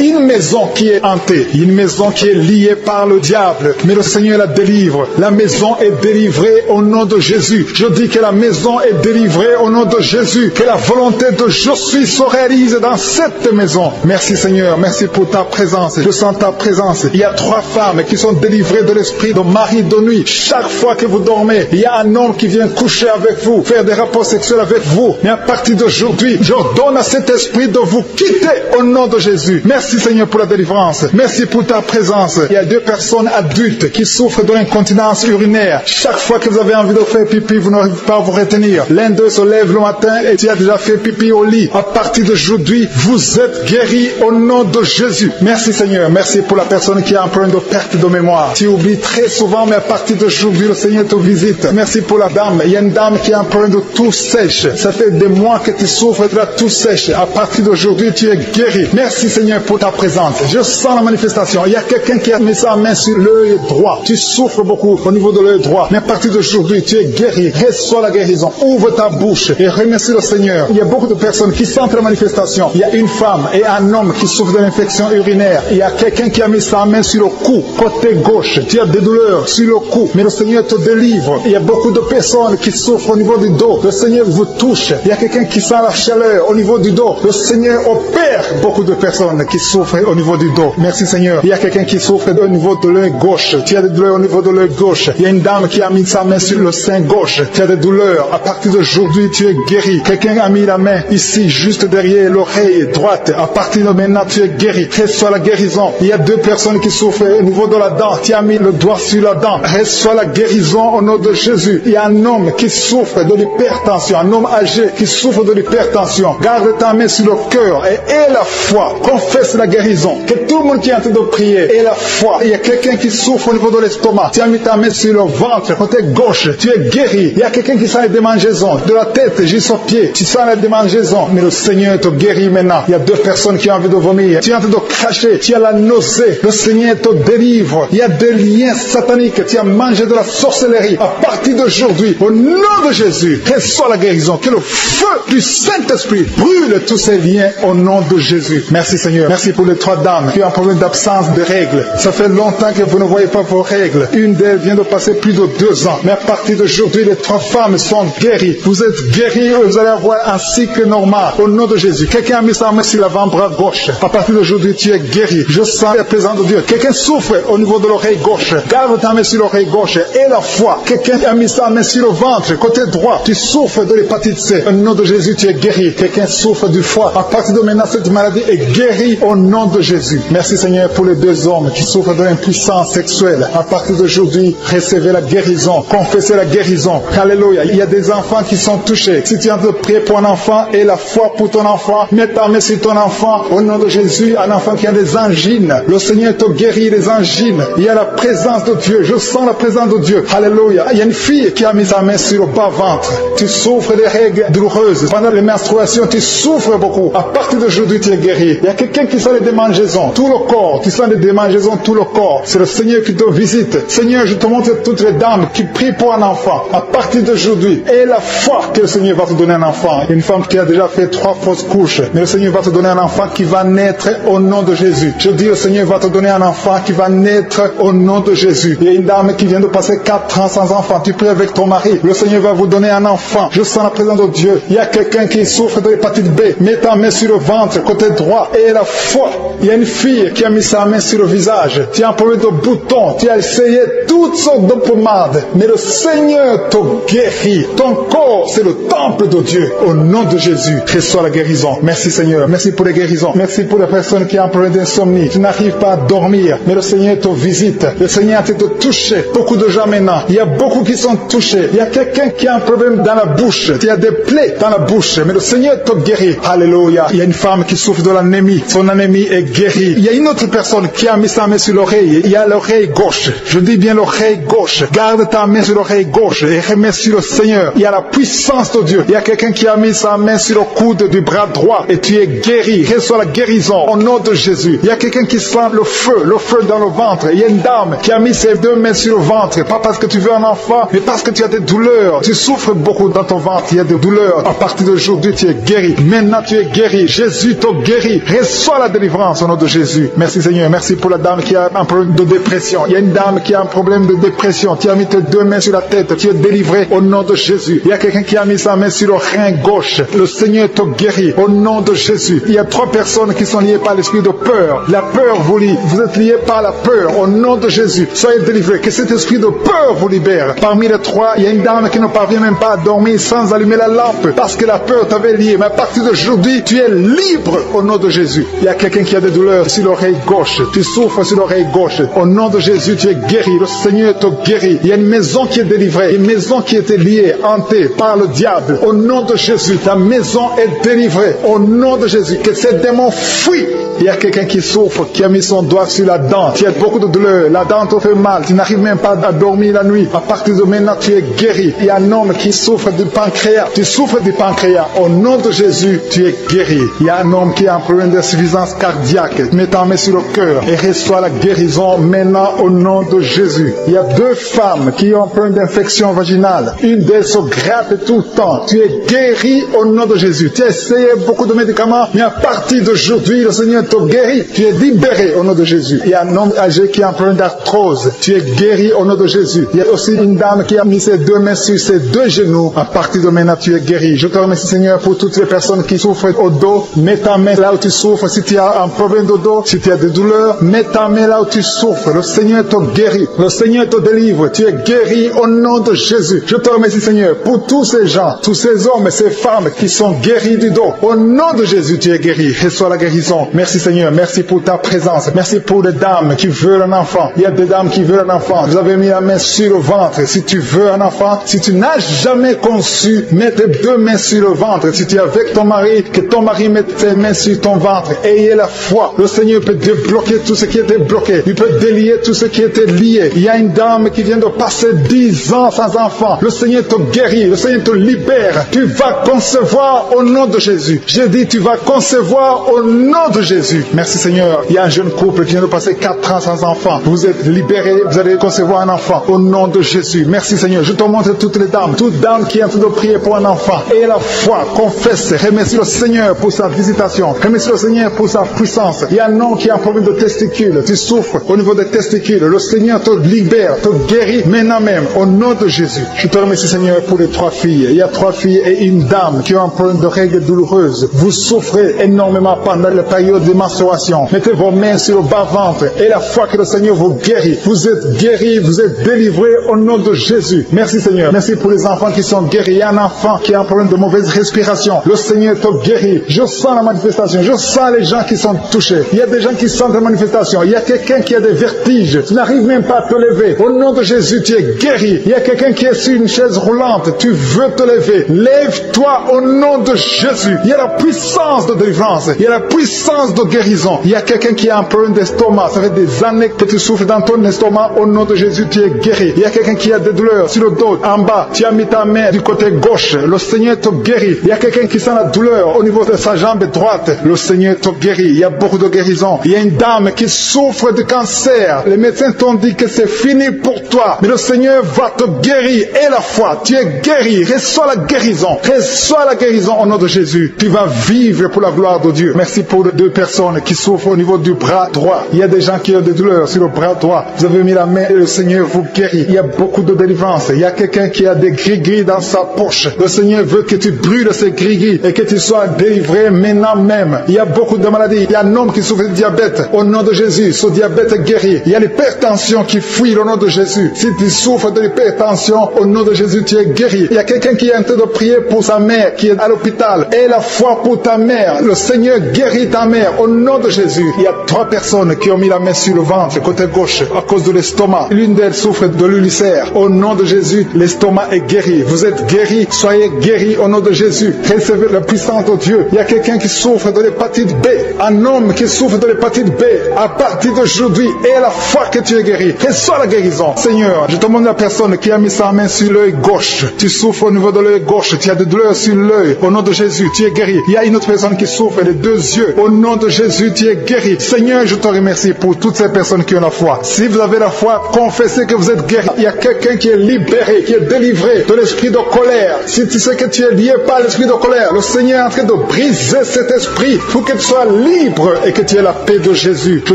une maison qui est hantée. Une maison qui est liée par le diable. Mais le Seigneur la délivre. La maison est délivrée au nom de Jésus. Je dis que la maison est délivrée au nom de Jésus. Que la volonté de je suis se réalise dans cette maison. Merci Seigneur. Merci pour ta présence. Je sens ta présence. Il y a 3 femmes qui sont délivrées de l'esprit de mari de nuit. Chaque fois que vous dormez, il y a un homme qui vient coucher avec vous, faire des rapports sexuels avec vous. Mais à partir d'aujourd'hui, j'ordonne à cet esprit de vous quitter au nom de Jésus. Merci Seigneur pour la délivrance. Merci pour ta présence. Il y a 2 personnes adultes qui souffrent de l'incontinence urinaire. Chaque fois que vous avez envie de faire pipi, vous n'arrivez pas à vous retenir. L'un d'eux se lève le matin et tu as déjà fait pipi au lit. À partir d'aujourd'hui, vous êtes guéris au nom de Jésus. Merci Seigneur. Merci pour la personne qui a un problème de perte de mémoire. Tu oublies très souvent, mais à partir d'aujourd'hui, le Seigneur te visite. Merci pour la dame. Il y a une dame qui a un problème de toux sèche. Ça fait des mois que tu souffres de la toux sèche. À partir d'aujourd'hui, tu es guéri. Merci Seigneur pour ta présence. Je sens la manifestation. Il y a quelqu'un qui a mis sa main sur l'œil droit. Tu souffres beaucoup au niveau de l'œil droit. Mais à partir d'aujourd'hui, tu es guéri. Reçois la guérison. Ouvre ta bouche et remercie le Seigneur. Il y a beaucoup de personnes qui sentent la manifestation. Il y a une femme et un homme qui souffrent de l'infection urinaire. Il y a quelqu'un qui a mis sa main sur le cou, côté gauche. Tu as des douleurs sur le cou, mais le Seigneur te délivre. Il y a beaucoup de personnes qui souffrent au niveau du dos. Le Seigneur vous touche. Il y a quelqu'un qui sent la chaleur au niveau du dos. Le Seigneur opère beaucoup de personnes qui souffrent au niveau du dos. Merci Seigneur. Il y a quelqu'un qui souffre au niveau de l'œil gauche. Tu as des douleurs au niveau de l'œil gauche. Il y a une dame qui a mis sa main sur le sein gauche. Tu as des douleurs. À partir d'aujourd'hui, tu es guéri. Quelqu'un a mis la main ici, juste derrière l'oreille droite. À partir de maintenant, tu es guéri. Reçois la guérison. Il y a 2 personnes qui souffrent au niveau de la dent. Tu as mis le doigt sur la dent. Reçois la guérison au nom de Jésus. Il y a un homme qui souffre souffre de l'hypertension, un homme âgé qui souffre de l'hypertension, garde ta main sur le cœur et aie la foi, confesse la guérison. Que tout le monde qui est en train de prier ait la foi. Il y a quelqu'un qui souffre au niveau de l'estomac, tu as mis ta main sur le ventre, côté gauche, tu es guéri. Il y a quelqu'un qui sent les démangeaisons, de la tête jusqu'aux pieds, tu sens les démangeaisons, mais le Seigneur te guérit maintenant. Il y a deux personnes qui ont envie de vomir, tu es en train de cracher, tu as la nausée, le Seigneur te délivre. Il y a des liens sataniques, tu as mangé de la sorcellerie. À partir d'aujourd'hui, au nom de Jésus, reçois la guérison, que le feu du Saint-Esprit brûle tous ces liens au nom de Jésus. Merci Seigneur, merci pour les trois dames qui ont un problème d'absence de règles. Ça fait longtemps que vous ne voyez pas vos règles. Une d'elles vient de passer plus de 2 ans, mais à partir d'aujourd'hui, les trois femmes sont guéries. Vous êtes guéris, vous allez avoir un cycle normal au nom de Jésus. Quelqu'un a mis sa main sur l'avant-bras gauche. À partir d'aujourd'hui, tu es guéri. Je sens la présence de Dieu. Quelqu'un souffre au niveau de l'oreille gauche. Garde ta main sur l'oreille gauche et la foi. Quelqu'un a mis sa main sur le ventre, côté droit. Tu souffres de l'hépatite C. Au nom de Jésus, tu es guéri. Quelqu'un souffre du foie. À partir de maintenant, cette maladie est guérie au nom de Jésus. Merci Seigneur pour les 2 hommes qui souffrent de l'impuissance sexuelle. À partir d'aujourd'hui, recevez la guérison. Confessez la guérison. Alléluia. Il y a des enfants qui sont touchés. Si tu es en train de prier pour un enfant et la foi pour ton enfant, mets ta main sur ton enfant. Au nom de Jésus, un enfant qui a des angines. Le Seigneur te guérit des angines. Il y a la présence de Dieu. Je sens la présence de Dieu. Alléluia. Il y a une fille qui a mis sa main sur le bas-ventre. Tu souffres des règles douloureuses. Pendant les menstruations, tu souffres beaucoup. À partir d'aujourd'hui, tu es guéri. Il y a quelqu'un qui sent les démangeaisons. Tout le corps. Tu sens les démangeaisons, tout le corps. C'est le Seigneur qui te visite. Seigneur, je te montre toutes les dames qui prient pour un enfant. À partir d'aujourd'hui, et la foi que le Seigneur va te donner un enfant. Une femme qui a déjà fait 3 fausses couches. Mais le Seigneur va te donner un enfant qui va naître au nom de Jésus. Je dis, le Seigneur va te donner un enfant qui va naître au nom de Jésus. Il y a une dame qui vient de passer 4 ans sans enfant. Tu pries avec ton mari. Le Seigneur va vous donner un enfant. Je sens la présence de Dieu. Il y a quelqu'un qui souffre de l'hépatite B. Mets ta main sur le ventre, côté droit, et la foi. Il y a une fille qui a mis sa main sur le visage. Tu as un problème de boutons. Tu as essayé toutes sortes de pommades. Mais le Seigneur te guérit. Ton corps, c'est le temple de Dieu. Au nom de Jésus, reçois la guérison. Merci Seigneur. Merci pour les guérisons. Merci pour les personnes qui ont un problème d'insomnie. Tu n'arrives pas à dormir. Mais le Seigneur te visite. Le Seigneur a te touché. Beaucoup de gens maintenant. Il y a beaucoup qui sont touchés. Il y a quelqu'un qui a un problème dans la bouche. Il y a des plaies dans la bouche. Mais le Seigneur te guérit. Alléluia. Il y a une femme qui souffre de l'anémie. Son anémie est guérie. Il y a une autre personne qui a mis sa main sur l'oreille. Il y a l'oreille gauche. Je dis bien l'oreille gauche. Garde ta main sur l'oreille gauche et remercie le Seigneur. Il y a la puissance de Dieu. Il y a quelqu'un qui a mis sa main sur le coude du bras droit et tu es guéri. Reçois la guérison au nom de Jésus. Il y a quelqu'un qui sent le feu dans le ventre. Il y a une dame qui a mis ses 2 mains sur le ventre. Pas parce que tu veux un enfant, mais parce que tu as des douleurs. Tu souffres beaucoup dans ton ventre. Il y a des douleurs. À partir d'aujourd'hui, tu es guéri. Maintenant, tu es guéri. Jésus te guérit. Reçois la délivrance au nom de Jésus. Merci Seigneur. Merci pour la dame qui a un problème de dépression. Il y a une dame qui a un problème de dépression. Tu as mis tes 2 mains sur la tête. Tu es délivré au nom de Jésus. Il y a quelqu'un qui a mis sa main sur le rein gauche. Le Seigneur te guérit au nom de Jésus. Il y a 3 personnes qui sont liées par l'esprit de peur. La peur vous lie. Vous êtes liés par la peur au nom de Jésus. Soyez délivrés. Que cet esprit de peur vous libère. Parmi les 3, il y a une dame qui ne parvient même pas à dormir sans allumer la lampe parce que la peur t'avait lié. Mais à partir d'aujourd'hui, tu es libre au nom de Jésus. Il y a quelqu'un qui a des douleurs sur l'oreille gauche. Tu souffres sur l'oreille gauche. Au nom de Jésus, tu es guéri. Le Seigneur te guérit. Il y a une maison qui est délivrée. Une maison qui était liée, hantée par le diable. Au nom de Jésus, ta maison est délivrée. Au nom de Jésus, que ces démons fuient. Il y a quelqu'un qui souffre, qui a mis son doigt sur la dent. Tu as beaucoup de douleur. La dent te fait mal. Tu n'arrives même pas à dormir la nuit. À partir de maintenant, tu es guéri. Il y a un homme qui souffre du pancréas. Tu souffres du pancréas. Au nom de Jésus, tu es guéri. Il y a un homme qui a un problème d'insuffisance cardiaque. Mets ta main sur le cœur et reçois la guérison maintenant au nom de Jésus. Il y a 2 femmes qui ont un problème d'infection vaginale. Une d'elles se gratte tout le temps. Tu es guéri au nom de Jésus. Tu as essayé beaucoup de médicaments, mais à partir d'aujourd'hui, le Seigneur te guérit. Tu es libéré au nom de Jésus. Il y a un homme âgé qui a un problème d'arthrose. Tu es guéri au nom de Jésus. Il y a aussi une dame qui a mis ses 2 mains sur ses 2 genoux. À partir de maintenant, tu es guéri. Je te remercie, Seigneur, pour toutes les personnes qui souffrent au dos. Mets ta main là où tu souffres. Si tu as un problème de dos, si tu as des douleurs, mets ta main là où tu souffres. Le Seigneur te guérit. Le Seigneur te délivre. Tu es guéri au nom de Jésus. Je te remercie, Seigneur, pour tous ces gens, tous ces hommes et ces femmes qui sont guéris du dos. Au nom de Jésus, tu es guéri. Reçois la guérison. Merci, Seigneur. Merci pour ta présence. Merci pour les dames qui veulent un enfant. Il y a des dames qui veulent un enfant. Vous avez mis la main sur le ventre. Si tu veux un enfant, si tu n'a jamais conçu, mets tes deux mains sur le ventre. Si tu es avec ton mari, que ton mari mette ses mains sur ton ventre. Ayez la foi. Le Seigneur peut débloquer tout ce qui était bloqué. Il peut délier tout ce qui était lié. Il y a une dame qui vient de passer 10 ans sans enfant. Le Seigneur te guérit. Le Seigneur te libère. Tu vas concevoir au nom de Jésus. J'ai dit, tu vas concevoir au nom de Jésus. Merci Seigneur. Il y a un jeune couple qui vient de passer 4 ans sans enfant. Vous êtes libérés. Vous allez concevoir un enfant au nom de Jésus. Merci Seigneur. Je te montre toutes les dames. Toute dame qui est en train de prier pour un enfant. Et la foi, confesse. Remercie le Seigneur pour sa visitation. Remercie le Seigneur pour sa puissance. Il y a un homme qui a un problème de testicules. Tu souffres au niveau des testicules. Le Seigneur te libère, te guérit maintenant même au nom de Jésus. Je te remercie Seigneur pour les 3 filles. Il y a 3 filles et une dame qui ont un problème de règles douloureuses. Vous souffrez énormément pendant la période de menstruation. Mettez vos mains sur le bas-ventre et la foi que le Seigneur vous guérit. Vous êtes guéris, vous êtes délivrés au nom de Jésus. Merci Seigneur. Merci pour les enfants qui sont guéris. Il y a un enfant qui a un problème de mauvaise respiration. Le Seigneur te guérit. Je sens la manifestation. Je sens les gens qui sont touchés. Il y a des gens qui sentent la manifestation. Il y a quelqu'un qui a des vertiges. Tu n'arrives même pas à te lever. Au nom de Jésus, tu es guéri. Il y a quelqu'un qui est sur une chaise roulante. Tu veux te lever. Lève-toi au nom de Jésus. Il y a la puissance de délivrance. Il y a la puissance de guérison. Il y a quelqu'un qui a un problème d'estomac. Ça fait des années que tu souffres dans ton estomac. Au nom de Jésus, tu es guéri. Il y a quelqu'un qui a des douleurs sur le dos, en bas. Tu as mis ta main du côté gauche. Le Seigneur te guérit. Il y a quelqu'un qui sent la douleur au niveau de sa jambe droite. Le Seigneur te guérit. Il y a beaucoup de guérison. Il y a une dame qui souffre de cancer. Les médecins t'ont dit que c'est fini pour toi. Mais le Seigneur va te guérir. Et la foi, tu es guéri. Reçois la guérison. Reçois la guérison au nom de Jésus. Tu vas vivre pour la gloire de Dieu. Merci pour les 2 personnes qui souffrent au niveau du bras droit. Il y a des gens qui ont des douleurs sur le bras droit. Vous avez mis la main et le Seigneur vous guérit. Il y a beaucoup de délivrance. Il y a quelqu'un qui a des gris-gris dans sa poche. Le Seigneur veut que tu brûles ces gris-gris et que tu sois délivré maintenant même. Il y a beaucoup de maladies. Il y a un homme qui souffre de diabète. Au nom de Jésus, ce diabète est guéri. Il y a l'hypertension qui fuit au nom de Jésus. Si tu souffres de l'hypertension, au nom de Jésus, tu es guéri. Il y a quelqu'un qui est en train de prier pour sa mère qui est à l'hôpital. Aie la foi pour ta mère. Le Seigneur guérit ta mère au nom de Jésus. Il y a 3 personnes qui ont mis la main sur le ventre, côté gauche, à cause de l'estomac. L'une d'elles souffre de l'ulcère. Au nom de Jésus, l'estomac est guéri. Vous êtes guéris. Soyez guéris au nom de Jésus. Recevez la puissance de Dieu. Il y a quelqu'un qui souffre de l'hépatite B. Un homme qui souffre de l'hépatite B. À partir d'aujourd'hui, et à la foi que tu es guéri. Reçois la guérison. Seigneur, je te demande la personne qui a mis sa main sur l'œil gauche. Tu souffres au niveau de l'œil gauche. Tu as des douleurs sur l'œil. Au nom de Jésus, tu es guéri. Il y a une autre personne qui souffre des 2 yeux. Au nom de Jésus, tu es guéri. Seigneur, je te remercie pour toutes ces personnes qui ont la foi. Si vous avez la foi, confessez que vous êtes guéri. Il y a quelqu'un qui est libéré, qui est délivré de l'esprit de colère. Si tu sais que tu es lié par l'esprit de colère, le Seigneur est en train de briser cet esprit pour que tu sois libre et que tu aies la paix de Jésus. Je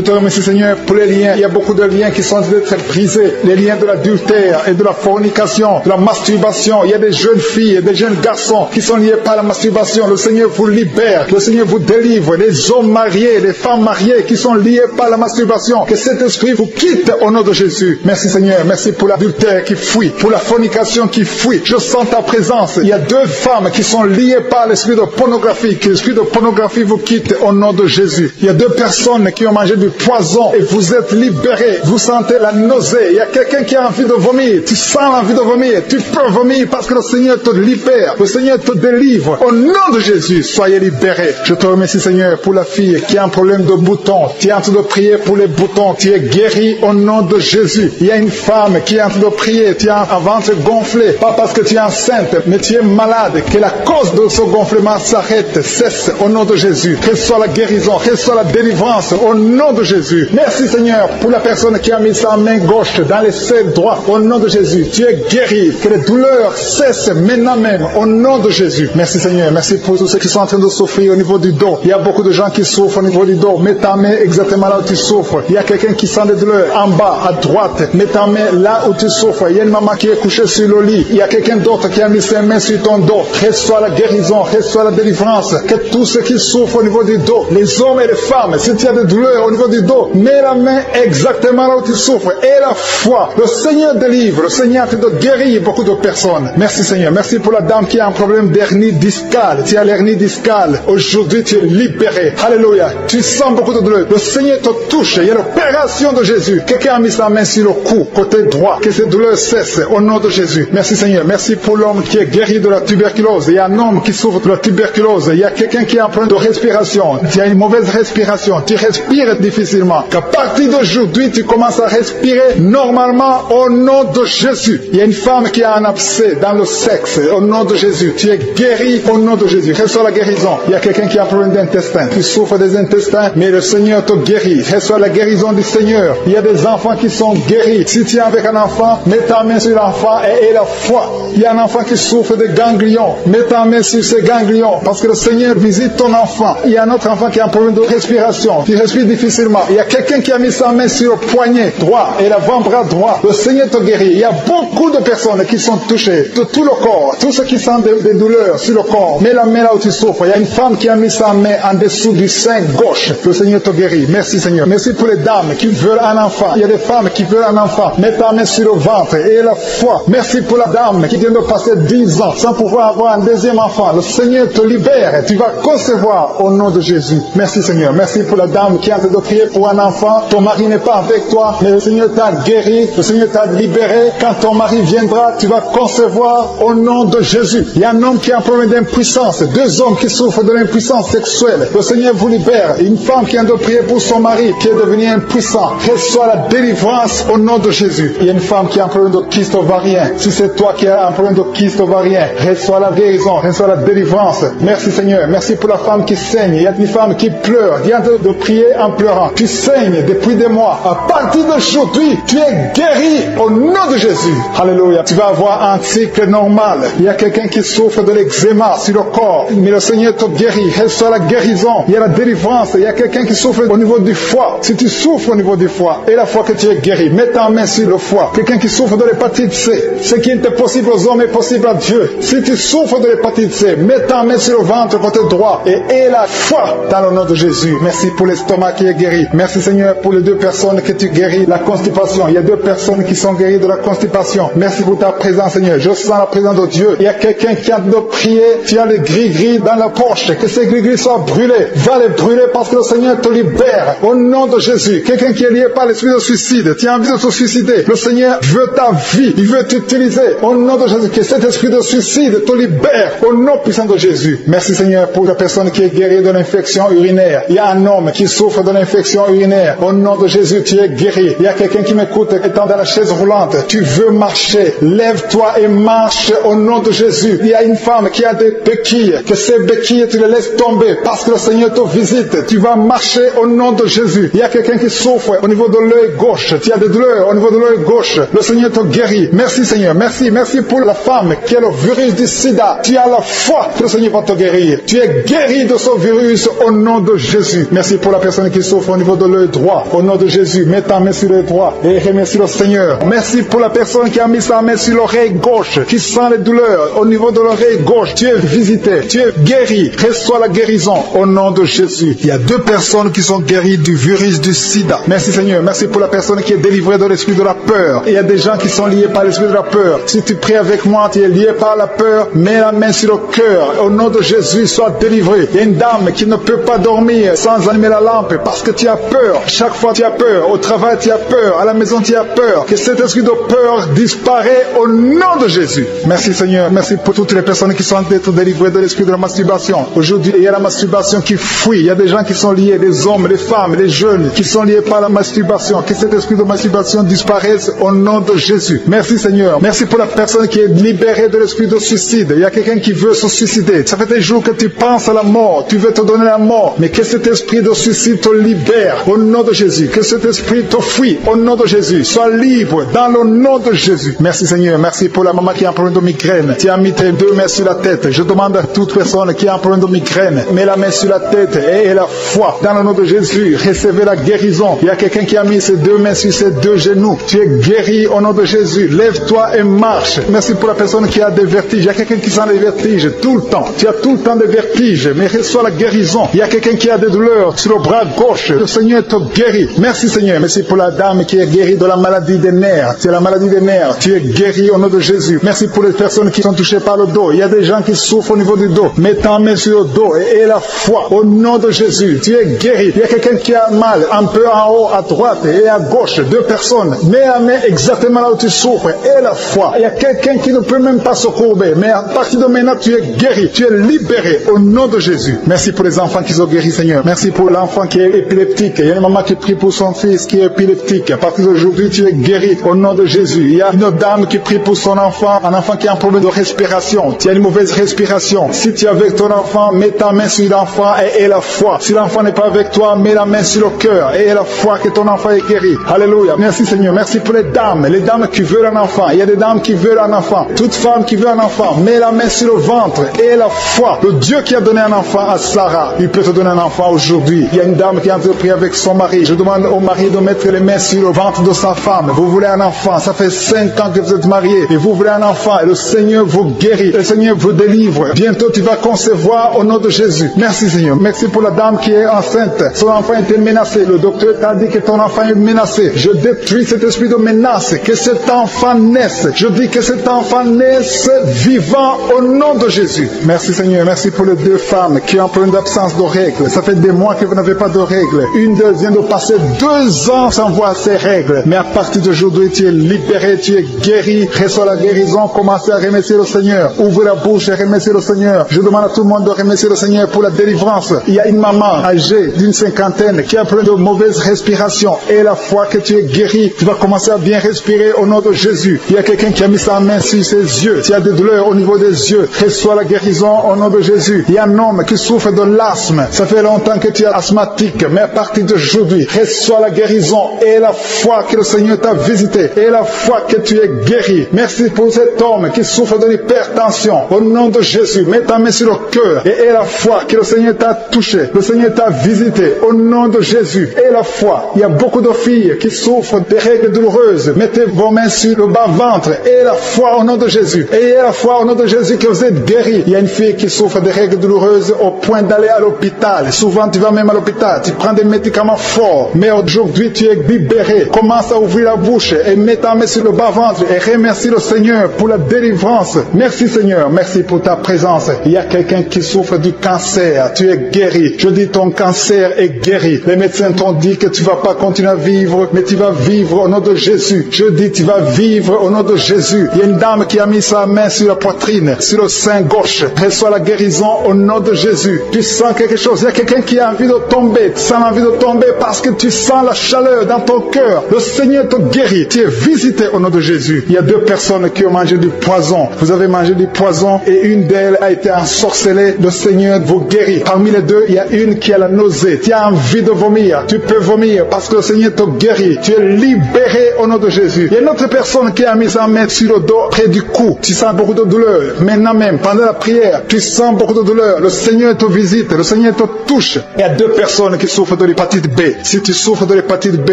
te remercie Seigneur pour les liens. Il y a beaucoup de liens qui sont en train d'être brisés. Les liens de l'adultère et de la fornication, de la masturbation. Il y a des jeunes filles et des jeunes garçons qui sont liés par la masturbation. Le Seigneur vous libère. Le Seigneur vous délivre. Les hommes mariés, les femmes mariées qui sont liés par la masturbation. Que cet esprit vous quitte au nom de Jésus. Merci Seigneur. Merci pour l'adultère qui fuit, pour la fornication qui fuit. Je sens ta présence. Il y a 2 femmes qui sont liées par l'esprit de pornographie. Que l'esprit de pornographie vous quitte au nom de Jésus. Il y a 2 personnes qui ont mangé du poison et vous êtes libérés. Vous sentez la nausée. Il y a quelqu'un qui a envie de vomir. Tu sens l'envie de vomir. Tu peux vomir parce que le Seigneur te libère. Le Seigneur te délivre. Au nom de Jésus, soyez libérés. Je te remercie Seigneur pour la fille qui a un problème de boutons. Tu es en train de prier pour les boutons. Tu es guéri au nom de Jésus. Il y a une femme qui est en train de prier. Tu as un ventre gonflé. Pas parce que tu es enceinte, mais tu es malade. Que la cause de ce gonflement s'arrête, cesse au nom de Jésus. Reçois la guérison, reçois la délivrance au nom de Jésus. Merci Seigneur pour la personne qui a mis sa main gauche dans les selles droits. Au nom de Jésus, tu es guéri. Que les douleurs cessent maintenant même au nom de Jésus. Merci Seigneur. Merci pour tous ceux qui sont en train de souffrir au niveau du dos. Il y a beaucoup de gens qui souffrent au niveau du dos. Mets ta main exactement là où tu souffres. Il y a quelqu'un qui sent des douleurs en bas, à droite. Mets ta main là où tu souffres. Il y a une maman qui est couchée sur le lit. Il y a quelqu'un d'autre qui a mis ses mains sur ton dos. Reçois la guérison, reçois la délivrance. Que tous ceux qui souffrent au niveau du dos, les hommes et les femmes, si tu as des douleurs au niveau du dos, mets la main exactement là où tu souffres. Et la foi, le Seigneur délivre. Le Seigneur fait de guérir beaucoup de personnes. Merci Seigneur. Merci pour la dame qui a un problème d'hernie discale. Tu as l'hernie discale. Aujourd'hui, tu es libéré. Alléluia. Tu sens beaucoup de douleur. Le Seigneur te touche. Il y a l'opération de Jésus. Quelqu'un a mis sa main sur le cou, côté droit. Que ces douleurs cessent au nom de Jésus. Merci Seigneur. Merci pour l'homme qui est guéri de la tuberculose. Il y a un homme qui souffre de la tuberculose. Il y a quelqu'un qui est en problème de respiration. Tu as une mauvaise respiration. Tu respires difficilement. Qu'à partir d'aujourd'hui, tu commences à respirer normalement au nom de Jésus. Il y a une femme qui a un abcès dans le sexe. Au nom de Jésus. Tu es guéri au nom de Jésus. Reçois la guérison. Il y a quelqu'un qui a un problème d'intestin. Tu souffres des intestins, mais le Seigneur te guérit. Reçois la guérison du Seigneur. Il y a des enfants qui sont guéris. Si tu es avec un enfant, mets ta main sur l'enfant et la foi. Il y a un enfant qui souffre de ganglions. Mets ta main sur ces ganglions parce que le Seigneur visite ton enfant. Il y a un autre enfant qui a un problème de respiration. Tu respires difficilement. Il y a quelqu'un qui a mis sa main sur le poignet droit et l'avant-bras droit. Le Seigneur te guérit. Il y a beaucoup de personnes qui sont touchées de tout le corps. Tous ceux qui sentent des douleurs sur le corps. Mets la main là où tu souffres. Il y a une femme qui a mis sa main en dessous du sein gauche. Le Seigneur te guérit. Merci Seigneur. Merci pour les dames qui veulent un enfant. Il y a des femmes qui veulent un enfant. Mets ta main sur le ventre et la foi. Merci pour la dame qui vient de passer 10 ans sans pouvoir avoir un deuxième enfant. Le Seigneur te libère. Tu vas concevoir au nom de Jésus. Merci Seigneur. Merci pour la dame qui est en train de prier pour un enfant. Ton mari n'est pas avec toi, mais le Seigneur t'a guéri. Le Seigneur t'a libéré. Quand ton mari viendra, tu vas concevoir au nom de Jésus. Il y a un homme qui a un problème d'impuissance. 2 hommes qui souffrent de l'impuissance sexuelle. Le Seigneur vous libère. Une femme qui vient de prier pour son mari qui est devenu impuissant. Reçois la délivrance au nom de Jésus. Il y a une femme qui a un problème de kyste ovarien. Si c'est toi qui as un problème de kyste ovarien, reçois la guérison, reçois la délivrance. Merci Seigneur. Merci pour la femme qui saigne. Il y a une femme qui pleure. Viens de prier en pleurant. Tu saignes depuis des mois. À partir d'aujourd'hui, tu es guéri au nom de Jésus. Alléluia. Tu vas avoir un cycle normal. Il y a quelqu'un qui souffre de l'eczéma sur le corps. Mais le Seigneur te guérit. Reçois la guérison. Il y a la délivrance. Il y a quelqu'un qui souffre au niveau du foie. Si tu souffres au niveau du foie, et la fois que tu es guéri, mets ta main sur le foie. Quelqu'un qui souffre de l'hépatite C. Ce qui est impossible aux hommes est possible à Dieu. Si tu souffres de l'hépatite C, mets ta main sur le ventre côté droit et aie la foi dans le nom de Jésus. Merci pour l'estomac qui est guéri. Merci Seigneur pour les 2 personnes que tu guéris la constipation. Il y a 2 personnes qui sont guéries de la constipation. Merci pour ta présence Seigneur. Je sens la présence de Dieu. Il y a quelqu'un qui a de prier. Tu as les gris-gris dans la poche. Que ces gris-gris soient brûlés. Va les brûler parce que le Seigneur te libère. Au nom de Jésus. Quelqu'un qui est lié par l'esprit de suicide. Tu as envie de te suicider. Le Seigneur veut ta vie. Il veut t'utiliser. Au nom de Jésus. Que cet esprit de suicide te libère. Au nom puissant de Jésus. Merci Seigneur pour la personne qui est guérie de l'infection urinaire. Il y a un homme qui souffre de l'infection urinaire. Au nom de Jésus, tu es guéri. Il y a quelqu'un qui m'écoute étant dans la chaise roulante. Tu veux marcher. Lève-toi et marche au nom de Jésus. Il y a une femme qui a des béquilles. Que ces béquilles, tu les laisses tomber parce que le Seigneur te visite. Tu vas marcher au nom de Jésus. Il y a quelqu'un qui souffre au niveau de l'œil gauche. Tu as des douleurs au niveau de l'œil gauche. Le Seigneur te guérit. Merci Seigneur. Merci. Merci pour la femme qui a le virus du sida. Tu as la foi que le Seigneur va te guérir. Tu es guéri de ce virus au nom de Jésus. Merci pour la personne qui souffre au niveau de l'œil droit. Au nom de Jésus, mets ta main sur l'œil droit et remercie le Seigneur. Merci pour la personne qui a mis sa main sur l'oreille gauche, qui sent les douleurs au niveau de l'oreille gauche. Tu es visité, tu es guéri. Reçois la guérison au nom de Jésus. Il y a 2 personnes qui sont guéries du virus du sida. Merci Seigneur. Merci pour la personne qui est délivrée de l'esprit de la peur. Il y a des gens qui sont liés par l'esprit de la peur. Si tu pries avec moi, tu es lié par la peur. Mets la main sur le cœur. Au nom de Jésus, sois délivré. Il y a une dame qui ne peut pas dormir sans allumer la lampe parce que tu as peur. Chaque fois tu as peur. Au travail tu as peur. À la maison tu as peur. Que cet esprit de peur disparaît au nom de Jésus. Merci Seigneur. Merci pour toutes les personnes qui sont d'être délivrées de l'esprit de la masturbation. Aujourd'hui, il y a la masturbation qui fuit. Il y a des gens qui sont liés, des hommes, des femmes, des jeunes qui sont liés par la masturbation. Que cet esprit de masturbation disparaisse au nom de Jésus. Merci Seigneur. Merci pour la personne qui est libérée de l'esprit de suicide. Il y a quelqu'un qui veut se suicider. Ça fait des jours que tu penses à la mort. Tu veux te donner la mort. Mais que cet esprit de suicide te libère au nom de Jésus. Que cet esprit te fuit au nom de Jésus. Sois libre dans le nom de Jésus. Merci Seigneur. Merci pour la maman qui a un problème de migraine. Tu as mis tes 2 mains sur la tête. Je demande à toute personne qui a un problème de migraine, mets la main sur la tête et la foi. Dans le nom de Jésus, recevez la guérison. Il y a quelqu'un qui a mis ses 2 mains sur ses 2 genoux. Tu es guéri au nom de Jésus. Lève-toi et marche. Merci pour la personne qui a des vertiges. Il y a quelqu'un qui sent les vertiges tout le temps. Tu as tout le temps des vertiges, mais reçois la guérison. Il y a quelqu'un qui a des douleurs sur le bras gauche. Le Seigneur te guérit. Merci Seigneur. Merci pour la dame qui est guérie de la maladie des nerfs. C'est la maladie des nerfs. Tu es guéri au nom de Jésus. Merci pour les personnes qui sont touchées par le dos. Il y a des gens qui souffrent au niveau du dos. Mets ta main sur le dos et la foi au nom de Jésus. Tu es guéri. Il y a quelqu'un qui a mal un peu en haut, à droite et à gauche. 2 personnes. Mets la main exactement là où tu souffres et la foi. toi. Il y a quelqu'un qui ne peut même pas se courber, mais à partir de maintenant, tu es guéri, tu es libéré au nom de Jésus. Merci pour les enfants qui sont guéris, Seigneur. Merci pour l'enfant qui est épileptique. Il y a une maman qui prie pour son fils qui est épileptique. À partir d'aujourd'hui, tu es guéri au nom de Jésus. Il y a une dame qui prie pour son enfant, un enfant qui a un problème de respiration. Tu as une mauvaise respiration. Si tu es avec ton enfant, mets ta main sur l'enfant et aie la foi. Si l'enfant n'est pas avec toi, mets la main sur le cœur et aie la foi que ton enfant est guéri. Alléluia. Merci Seigneur. Merci pour les dames qui veulent un enfant. Il y a des dames qui veulent un enfant. Toute femme qui veut un enfant, mets la main sur le ventre et la foi. Le Dieu qui a donné un enfant à Sarah, il peut te donner un enfant aujourd'hui. Il y a une dame qui a entrepris avec son mari. Je demande au mari de mettre les mains sur le ventre de sa femme. Vous voulez un enfant, ça fait 5 ans que vous êtes mariés et vous voulez un enfant et le Seigneur vous guérit, le Seigneur vous délivre. Bientôt tu vas concevoir au nom de Jésus. Merci Seigneur. Merci pour la dame qui est enceinte. Son enfant était menacé. Le docteur t'a dit que ton enfant est menacé. Je détruis cet esprit de menace. Que cet enfant naisse. Je dis que cet enfant naisse vivant au nom de Jésus. Merci Seigneur. Merci pour les 2 femmes qui ont un problème d'absence de règles. Ça fait des mois que vous n'avez pas de règles. Une d'elles vient de passer 2 ans sans voir ses règles. Mais à partir d'aujourd'hui, tu es libéré, tu es guéri. Reçois la guérison. Commencez à remercier le Seigneur. Ouvrez la bouche et remerciez le Seigneur. Je demande à tout le monde de remercier le Seigneur pour la délivrance. Il y a une maman âgée d'une 50aine qui a un problème de mauvaise respiration. Et la fois que tu es guéri, tu vas commencer à bien respirer au nom de Jésus. Il y a quelqu'un qui a mis sa main sur ses yeux. Tu as des douleurs au niveau des yeux. Reçois la guérison au nom de Jésus. Il y a un homme qui souffre de l'asthme. Ça fait longtemps que tu es asthmatique, mais à partir d'aujourd'hui, reçois la guérison et la foi que le Seigneur t'a visité et la foi que tu es guéri. Merci pour cet homme qui souffre de l'hypertension. Au nom de Jésus, mets ta main sur le cœur et aie la foi que le Seigneur t'a touché. Le Seigneur t'a visité. Au nom de Jésus, aie la foi. Il y a beaucoup de filles qui souffrent de règles douloureuses. Mettez vos mains sur le bas-ventre. Aie la foi au nom de Jésus. Ayez la foi au nom de Jésus que vous êtes guéris. Il y a une fille qui souffre de règles douloureuses au point d'aller à l'hôpital. Souvent, tu vas même à l'hôpital. Tu prends des médicaments forts. Mais aujourd'hui, tu es libéré. Commence à ouvrir la bouche et mets ta main sur le bas-ventre et remercie le Seigneur pour la délivrance. Merci Seigneur. Merci pour ta présence. Il y a quelqu'un qui souffre du cancer. Tu es guéri. Je dis ton cancer est guéri. Les médecins t'ont dit que tu ne vas pas continuer à vivre, mais tu vas vivre au nom de Jésus. Je dis tu vas vivre au nom de Jésus. Il y a une dame qui a mis sa main sur la poitrine, sur le sein gauche. Reçois la guérison au nom de Jésus. Tu sens quelque chose. Il y a quelqu'un qui a envie de tomber. Tu sens envie de tomber parce que tu sens la chaleur dans ton cœur. Le Seigneur te guérit. Tu es visité au nom de Jésus. Il y a 2 personnes qui ont mangé du poison. Vous avez mangé du poison et une d'elles a été ensorcelée. Le Seigneur vous guérit. Parmi les 2, il y a une qui a la nausée. Tu as envie de vomir. Tu peux vomir parce que le Seigneur te guérit. Tu es libéré au nom de Jésus. Il y a une autre personne qui a mis sa main sur le dos près du cou. Tu sens beaucoup de douleur. Maintenant même, pendant la prière, tu sens beaucoup de douleur. Le Seigneur te visite. Le Seigneur te touche. Il y a 2 personnes qui souffrent de l'hépatite B. Si tu souffres de l'hépatite B,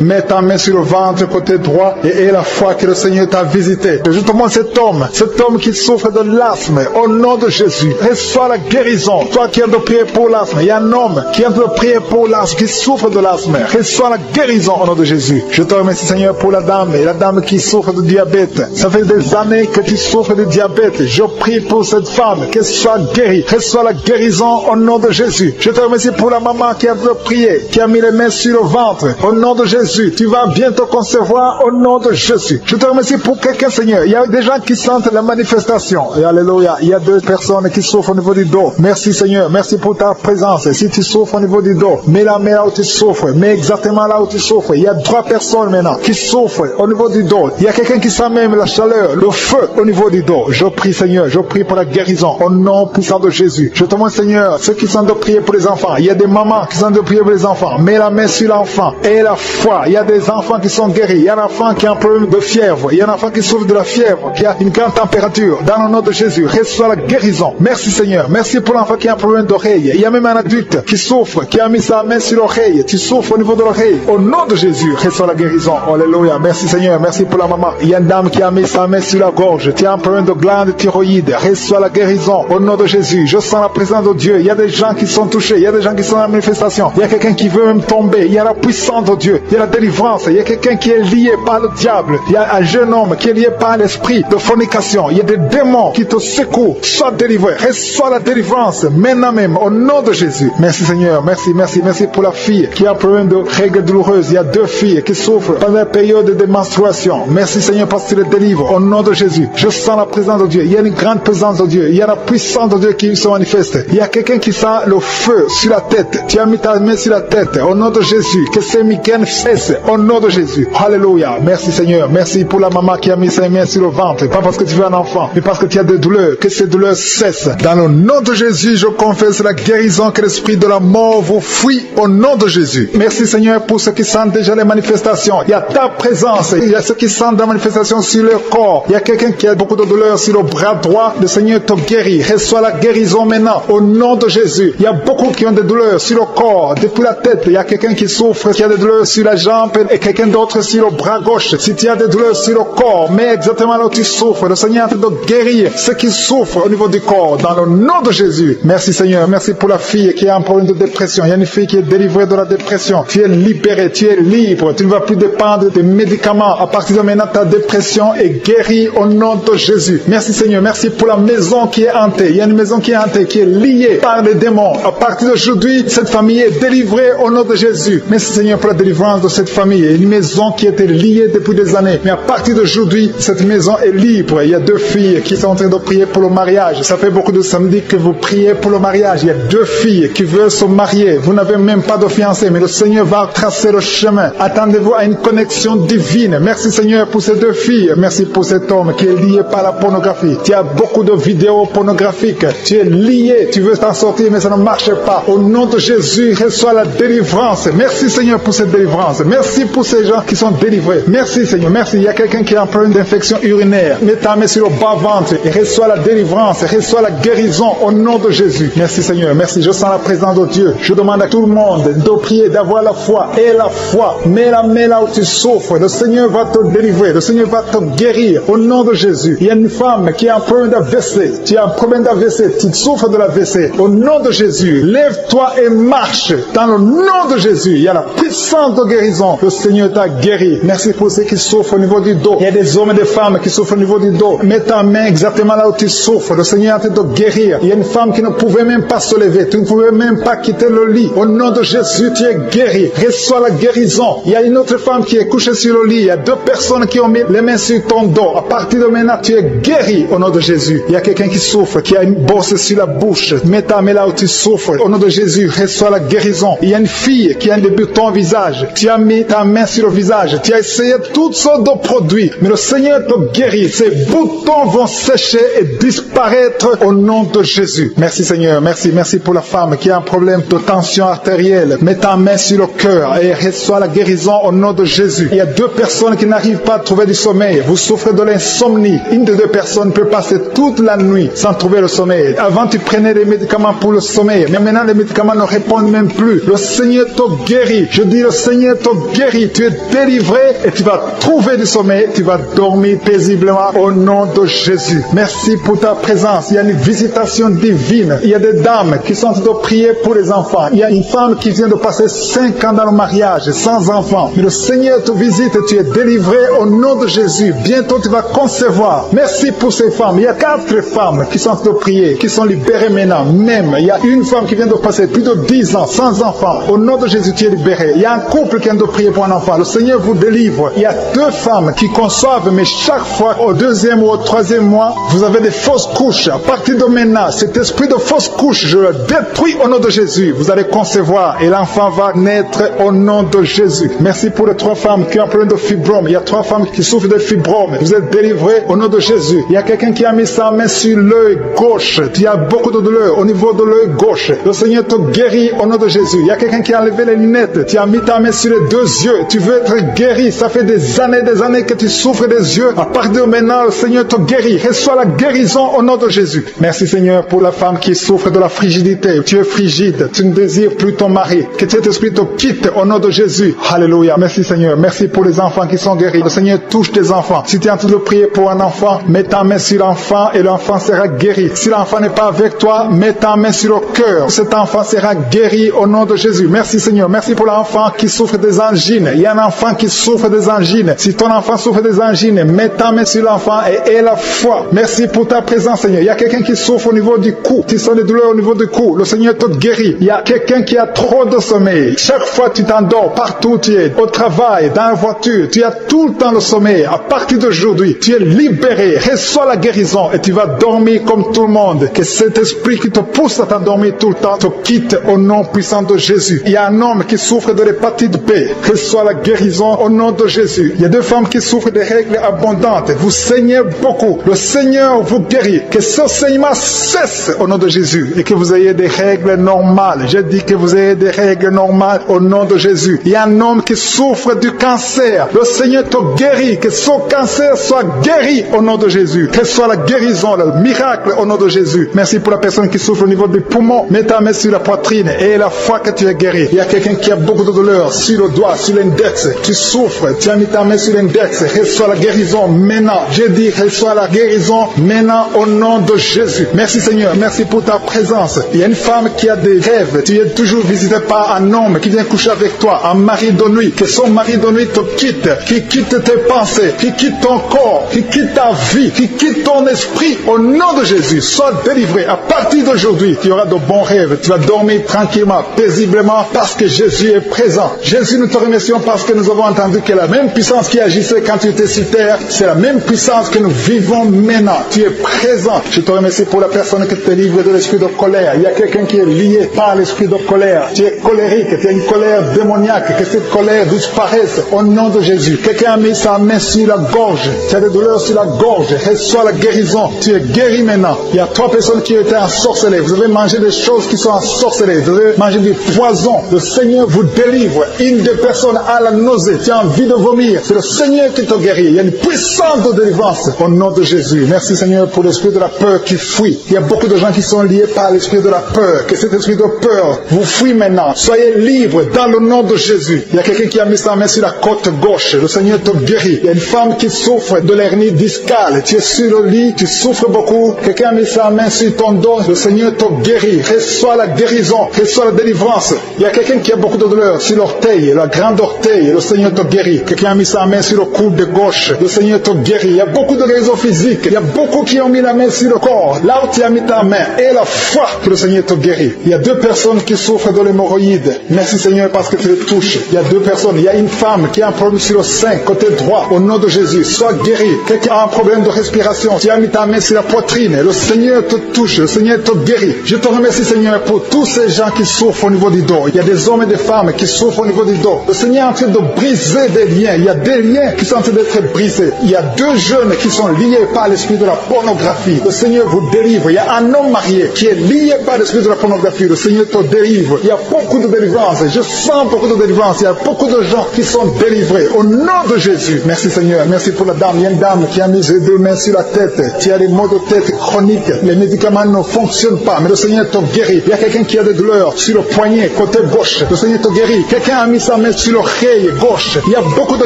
mets ta main sur le ventre côté droit et aie la foi que le Seigneur t'a visité. Je te montre cet homme qui souffre de l'asthme. Au nom de Jésus, reçois la guérison. Toi qui as de prier pour l'asthme, il y a un homme qui a de prier pour l'asthme, qui souffre de l'asthme. Reçois la guérison au nom de Jésus. Je te remercie Seigneur pour la dame qui souffre de diabète. Ça fait des années que tu souffres de diabète. Je prie pour cette femme qu'elle soit guérie. Reçois la guérison au nom de Jésus. Je te remercie pour la maman qui a de prier, qui a mis les mains sur le ventre. Au nom de Jésus, tu vas bientôt concevoir au nom de Jésus. Je te remercie pour quelqu'un Seigneur. Il y a des gens qui sentent la manifestation. Et alléluia. Il y a 2 personnes qui souffrent au niveau du dos. Merci Seigneur. Merci pour ta présence. Si tu souffres au niveau du dos, mets la main là où tu souffres. Mets exactement là où tu souffres. Il y a 3 personnes maintenant qui souffrent au niveau du dos. Il y a quelqu'un qui sent même la chaleur, le feu au niveau du dos. Je prie Seigneur. Je prie pour la guérison au nom puissant de Jésus. Je te demande Seigneur, ceux qui sont de prier pour les enfants. Il y a des mamans qui sont de prier pour les enfants. Mets la main sur l'enfant et la foi. Il y a des enfants qui sont guéris. Il y a un enfant qui a un problème de fièvre. Il y a un enfant qui souffre de la fièvre, qui a une grande température. Dans le nom de Jésus, reçois la guérison. Merci Seigneur. Merci pour l'enfant qui a un problème d'oreille. Il y a même un adulte qui souffre, qui a mis sa main sur l'oreille. Tu souffres au niveau de l'oreille. Au nom de Jésus, reçois la guérison. Alléluia. Merci Seigneur. Merci pour la maman. Il y a une dame qui a mis sa main sur la gorge. Tu as un problème de glande thyroïde. Reçois la guérison. Au nom de Jésus, je sens la présence de Dieu. Il y a des gens qui sont touchés. Il y a des gens qui sont en manifestation. Il y a quelqu'un qui veut même tomber. Il y a la puissance de Dieu. Il y a la délivrance. Il y a quelqu'un qui est lié par le diable. Il y a un jeune homme qui est lié par l'esprit de fornication. Il y a des démons qui te secouent. Sois délivré. Reçois la délivrance. Maintenant même. Au nom de Jésus. Merci Seigneur. Merci, merci, merci pour la fille qui a un problème de règles douloureuses. Il y a 2 filles qui souffrent pendant la période de menstruation. Merci Seigneur parce que tu les délivres. délivre au nom de Jésus. Je sens la présence de Dieu. Il y a une grande présence de Dieu. Il y a la puissance de Dieu qui se manifeste. Il y a quelqu'un qui sent le feu sur la tête. Tu as mis ta main sur la tête. Au nom de Jésus. Que ces migraines cessent. Au nom de Jésus. Alléluia. Merci Seigneur. Merci pour la maman qui a mis ses mains sur le ventre. Pas parce que tu veux un enfant, mais parce que tu as des douleurs. Que ces douleurs cessent. Dans le nom de Jésus, je confesse la guérison, que l'esprit de la mort vous fuit au nom de Jésus. Merci Seigneur pour ceux qui sentent déjà les manifestations. Il y a ta présence. Il y a ceux qui sentent la manifestation sur leur corps. Il y a quelqu'un qui a beaucoup de douleurs sur le bras droit. Le Seigneur te guérit. Reçois la guérison maintenant au nom de Jésus. Il y a beaucoup qui ont des douleurs sur le corps, depuis la tête. Il y a quelqu'un qui souffre, qui a des douleurs sur la jambe et quelqu'un d'autre sur le bras gauche. Si tu as des douleurs sur le corps, mais exactement là où tu souffres, le Seigneur est en train de guérir ceux qui souffrent au niveau du corps dans le nom de Jésus. Merci Seigneur. Merci pour la fille qui a un problème de dépression. Il y a une fille qui est délivrée de la dépression. Tu es libéré, tu es libre. Tu ne vas plus dépendre des médicaments. À partir de maintenant, ta dépression est guérie au nom de Jésus. Merci Seigneur. Merci pour la maison qui est hantée. Il y a une maison qui est hantée, qui est liée par les démons. À partir d'aujourd'hui, cette famille est délivrée au nom de Jésus. Merci Seigneur pour la délivrance de cette famille. Une maison qui était liée depuis des années. Mais à partir d'aujourd'hui, cette maison est libre. Il y a deux filles qui sont en train de prier pour le mariage. Ça fait beaucoup de samedis que vous priez pour le mariage. Il y a deux filles qui veulent se marier. Vous n'avez même pas de fiancé, mais le Seigneur va tracer le chemin. Attendez-vous à une connexion divine. Merci Seigneur pour ces deux filles. Merci pour cet homme qui est lié par la pornographie. Tu as beaucoup de vidéos pornographiques. Tu es lié. Tu veux t'en sortir, mais ça ne marche pas. Au nom de Jésus, reçois la délivrance. Merci Seigneur pour cette délivrance. Merci pour ces gens qui sont délivrés. Merci Seigneur. Merci. Il y a quelqu'un qui a un problème d'infection urinaire. Mets ta main sur le bas-ventre et reçois la délivrance. Reçois la guérison au nom de Jésus. Merci Seigneur. Merci. Je sens la présence de Dieu. Je demande à tout le monde de prier, d'avoir la foi. Et la foi. Mets la main là où tu souffres. Le Seigneur va te délivrer. Le Seigneur va te guérir au nom de Jésus. Il y a une femme qui a un problème d'AVC. Tu as un problème d'AVC. Tu souffres de l'AVC. Au nom de Jésus, lève-toi et marche. Dans le nom de Jésus, il y a la puissance de guérison. Le Seigneur t'a guéri. Merci pour ceux qui souffrent au niveau du dos. Il y a des hommes et des femmes qui souffrent au niveau du dos. Mets ta main exactement là où tu souffres. Le Seigneur est en train de guérir. Il y a une femme qui ne pouvait même pas se lever. Tu ne pouvais même pas quitter le lit. Au nom de Jésus, tu es guéri. Reçois la guérison. Il y a une autre femme qui est couchée sur le lit. Il y a deux personnes qui ont mis les mains sur ton dos. À partir de maintenant, tu es guéri au nom de Jésus. Il y a quelqu'un qui souffre, qui a une bosse sur la bouche. Mets ta main là où tu souffres. Au nom de Jésus, reçois la guérison. Il y a une fille qui a un débutant au visage. Tu as mis ta main sur le visage. Tu as essayé toutes sortes de produits. Mais le Seigneur te guérit. Ces boutons vont sécher et disparaître au nom de Jésus. Merci Seigneur. Merci. Merci pour la femme qui a un problème de tension artérielle. Mets ta main sur le cœur et reçois la guérison au nom de Jésus. Il y a deux personnes qui n'arrivent pas à trouver du sommeil. Vous souffrez de l'insomnie. Une des deux personnes peut passer toute la nuit sans trouver le sommeil. Avant, tu prenais des médicaments pour le sommeil. Mais maintenant, les médicaments ne répondent même plus. Le Seigneur te guérit. Je dis, le Seigneur te guérit. Tu es délivré et tu vas trouver du sommeil. Tu vas dormir paisiblement au nom de Jésus. Merci pour ta présence. Il y a une visitation divine. Il y a des dames qui sont en train de prier pour les enfants. Il y a une femme qui vient de passer 5 ans dans le mariage sans enfant. Mais le Seigneur te visite et tu es délivré au nom de Jésus. Bientôt tu vas concevoir. Merci pour ces femmes. Il y a 4 femmes qui sont en train de prier, qui sont libérées maintenant. Même, il y a une femme qui vient de passer plus de 10 ans sans enfant. Au nom de Jésus, tu es libéré. Il y a un couple qui vient de prier pour un enfant. Le Seigneur vous délivre. Il y a 2 femmes qui conçoivent, mais chaque fois, au 2e ou au 3e mois, vous avez des fausses couches. À partir de maintenant, cet esprit de fausses couches, je le détruis au nom de Jésus. Vous allez concevoir et l'enfant va naître au nom de Jésus. Merci pour les 3 femmes qui ont un problème de fibrome. Il y a 3 femmes qui souffrent de fibrome. Vous êtes délivrés au nom de Jésus. Il y a quelqu'un qui a mis sa main sur l'œil gauche. Tu as beaucoup de douleur au niveau de l'œil gauche. Le Seigneur te guérit au nom de Jésus. Il y a quelqu'un qui a enlevé les lunettes. Tu as mis ta main sur les 2 yeux. Tu veux être guéri. Ça fait des années que tu souffres des yeux. À partir de maintenant, le Seigneur te guérit. Reçois la guérison au nom de Jésus. Merci Seigneur pour la femme qui souffre de la frigidité. Tu es frigide. Tu ne désires plus ton mari. Que cet esprit te quitte au nom de Jésus. Alléluia. Merci Seigneur. Merci pour les enfants qui sont guéris. Le Seigneur touche tes enfants. Si tu es en train de prier pour un enfant, mets ta main sur l'enfant et l'enfant sera guéri. Si l'enfant n'est pas avec toi, mets ta main sur le cœur. Cet enfant sera guéri au nom de Jésus. Merci Seigneur. Merci pour l'enfant qui souffre des angines. Il y a un enfant qui souffre des angines. Si ton enfant souffre des angines, mets ta main sur l'enfant et aie la foi. Merci pour ta présence Seigneur. Il y a quelqu'un qui souffre au niveau du cou. Tu sens des douleurs au niveau du cou. Le Seigneur te guérit. Il y a quelqu'un qui a trop de sommeil. Chaque fois tu t'endors, partout où tu es, au travail, dans la voiture, tu as tout le temps le sommeil. À partir partir d'aujourd'hui, tu es libéré. Reçois la guérison et tu vas dormir comme tout le monde. Que cet esprit qui te pousse à t'endormir tout le temps te quitte au nom puissant de Jésus. Il y a un homme qui souffre de l'hépatite B. Reçois la guérison au nom de Jésus. Il y a deux femmes qui souffrent de règles abondantes. Vous saignez beaucoup. Le Seigneur vous guérit. Que ce saignement cesse au nom de Jésus et que vous ayez des règles normales. Je dis que vous ayez des règles normales au nom de Jésus. Il y a un homme qui souffre du cancer. Le Seigneur te guérit. Que son cancer soit guéri au nom de Jésus. Que ce soit la guérison, le miracle au nom de Jésus. Merci pour la personne qui souffre au niveau des poumons. Mets ta main sur la poitrine et la foi que tu es guéri. Il y a quelqu'un qui a beaucoup de douleur sur le doigt, sur l'index. Tu souffres. Tu as mis ta main sur l'index. Reçois la guérison maintenant. Je dis reçois la guérison maintenant au nom de Jésus. Merci Seigneur. Merci pour ta présence. Il y a une femme qui a des rêves. Tu es toujours visité par un homme qui vient coucher avec toi, un mari de nuit. Que son mari de nuit te quitte, qui quitte tes pensées, qui quitte ton corps, qui quitte ta vie, qui quitte ton esprit au nom de Jésus. Sois délivré. À partir d'aujourd'hui, tu auras de bons rêves. Tu vas dormir tranquillement, paisiblement parce que Jésus est présent. Jésus, nous te remercions parce que nous avons entendu que la même puissance qui agissait quand tu étais sur terre, c'est la même puissance que nous vivons maintenant. Tu es présent. Je te remercie pour la personne qui te livre de l'esprit de colère. Il y a quelqu'un qui est lié par l'esprit de colère. Tu es colérique, tu as une colère démoniaque. Que cette colère disparaisse au nom de Jésus. Quelqu'un a mis sa main sur la gorge. Tu as des douleurs sur la gorge. Reçois la guérison. Tu es guéri maintenant. Il y a 3 personnes qui étaient ensorcelées. Vous avez mangé des choses qui sont ensorcelées. Vous avez mangé du poison. Le Seigneur vous délivre. Une des personnes a la nausée. Tu as envie de vomir. C'est le Seigneur qui te guérit. Il y a une puissance de délivrance au nom de Jésus. Merci Seigneur pour l'esprit de la peur qui fuit. Il y a beaucoup de gens qui sont liés par l'esprit de la peur. Que cet esprit de peur vous fuit maintenant. Soyez libres dans le nom de Jésus. Il y a quelqu'un qui a mis sa main sur la côte gauche. Le Seigneur te guérit. Il y a une femme qui souffre de l'hernie discale. Tu es sur le lit, tu souffres beaucoup. Quelqu'un a mis sa main sur ton dos. Le Seigneur te guérit. Reçois la guérison. Reçois la délivrance. Il y a quelqu'un qui a beaucoup de douleur sur l'orteil, la grande orteil. Le Seigneur te guérit. Quelqu'un a mis sa main sur le coude de gauche. Le Seigneur te guérit. Il y a beaucoup de guérisons physiques. Il y a beaucoup qui ont mis la main sur le corps. Là où tu as mis ta main et la foi que le Seigneur te guérit. Il y a 2 personnes qui souffrent de l'hémorroïde. Merci Seigneur parce que tu les touches. Il y a 2 personnes. Il y a une femme qui a un problème sur le sein, côté droit. Au nom de Jésus, sois guéri. Quelqu'un a un problème de respiration. Tu as mis ta main sur la poitrine. Le Seigneur te touche. Le Seigneur te guérit. Je te remercie Seigneur pour tous ces gens qui souffrent au niveau du dos. Il y a des hommes et des femmes qui souffrent au niveau du dos. Le Seigneur est en train de briser des liens. Il y a des liens qui sont en train d'être brisés. Il y a 2 jeunes qui sont liés par l'esprit de la pornographie. Le Seigneur vous délivre. Il y a un homme marié qui est lié par l'esprit de la pornographie. Le Seigneur te délivre. Il y a beaucoup de délivrance. Je sens beaucoup de délivrance. Il y a beaucoup de gens qui sont délivrés. Au nom de Jésus. Merci Seigneur. Merci pour la dame. Il y a une dame qui a mis les 2 mains sur la tête. Tu as des maux de tête chroniques. Les médicaments ne fonctionnent pas. Mais le Seigneur te guérit. Il y a quelqu'un qui a des douleurs sur le poignet, côté gauche. Le Seigneur te guérit. Quelqu'un a mis sa main sur l'oreille gauche. Il y a beaucoup de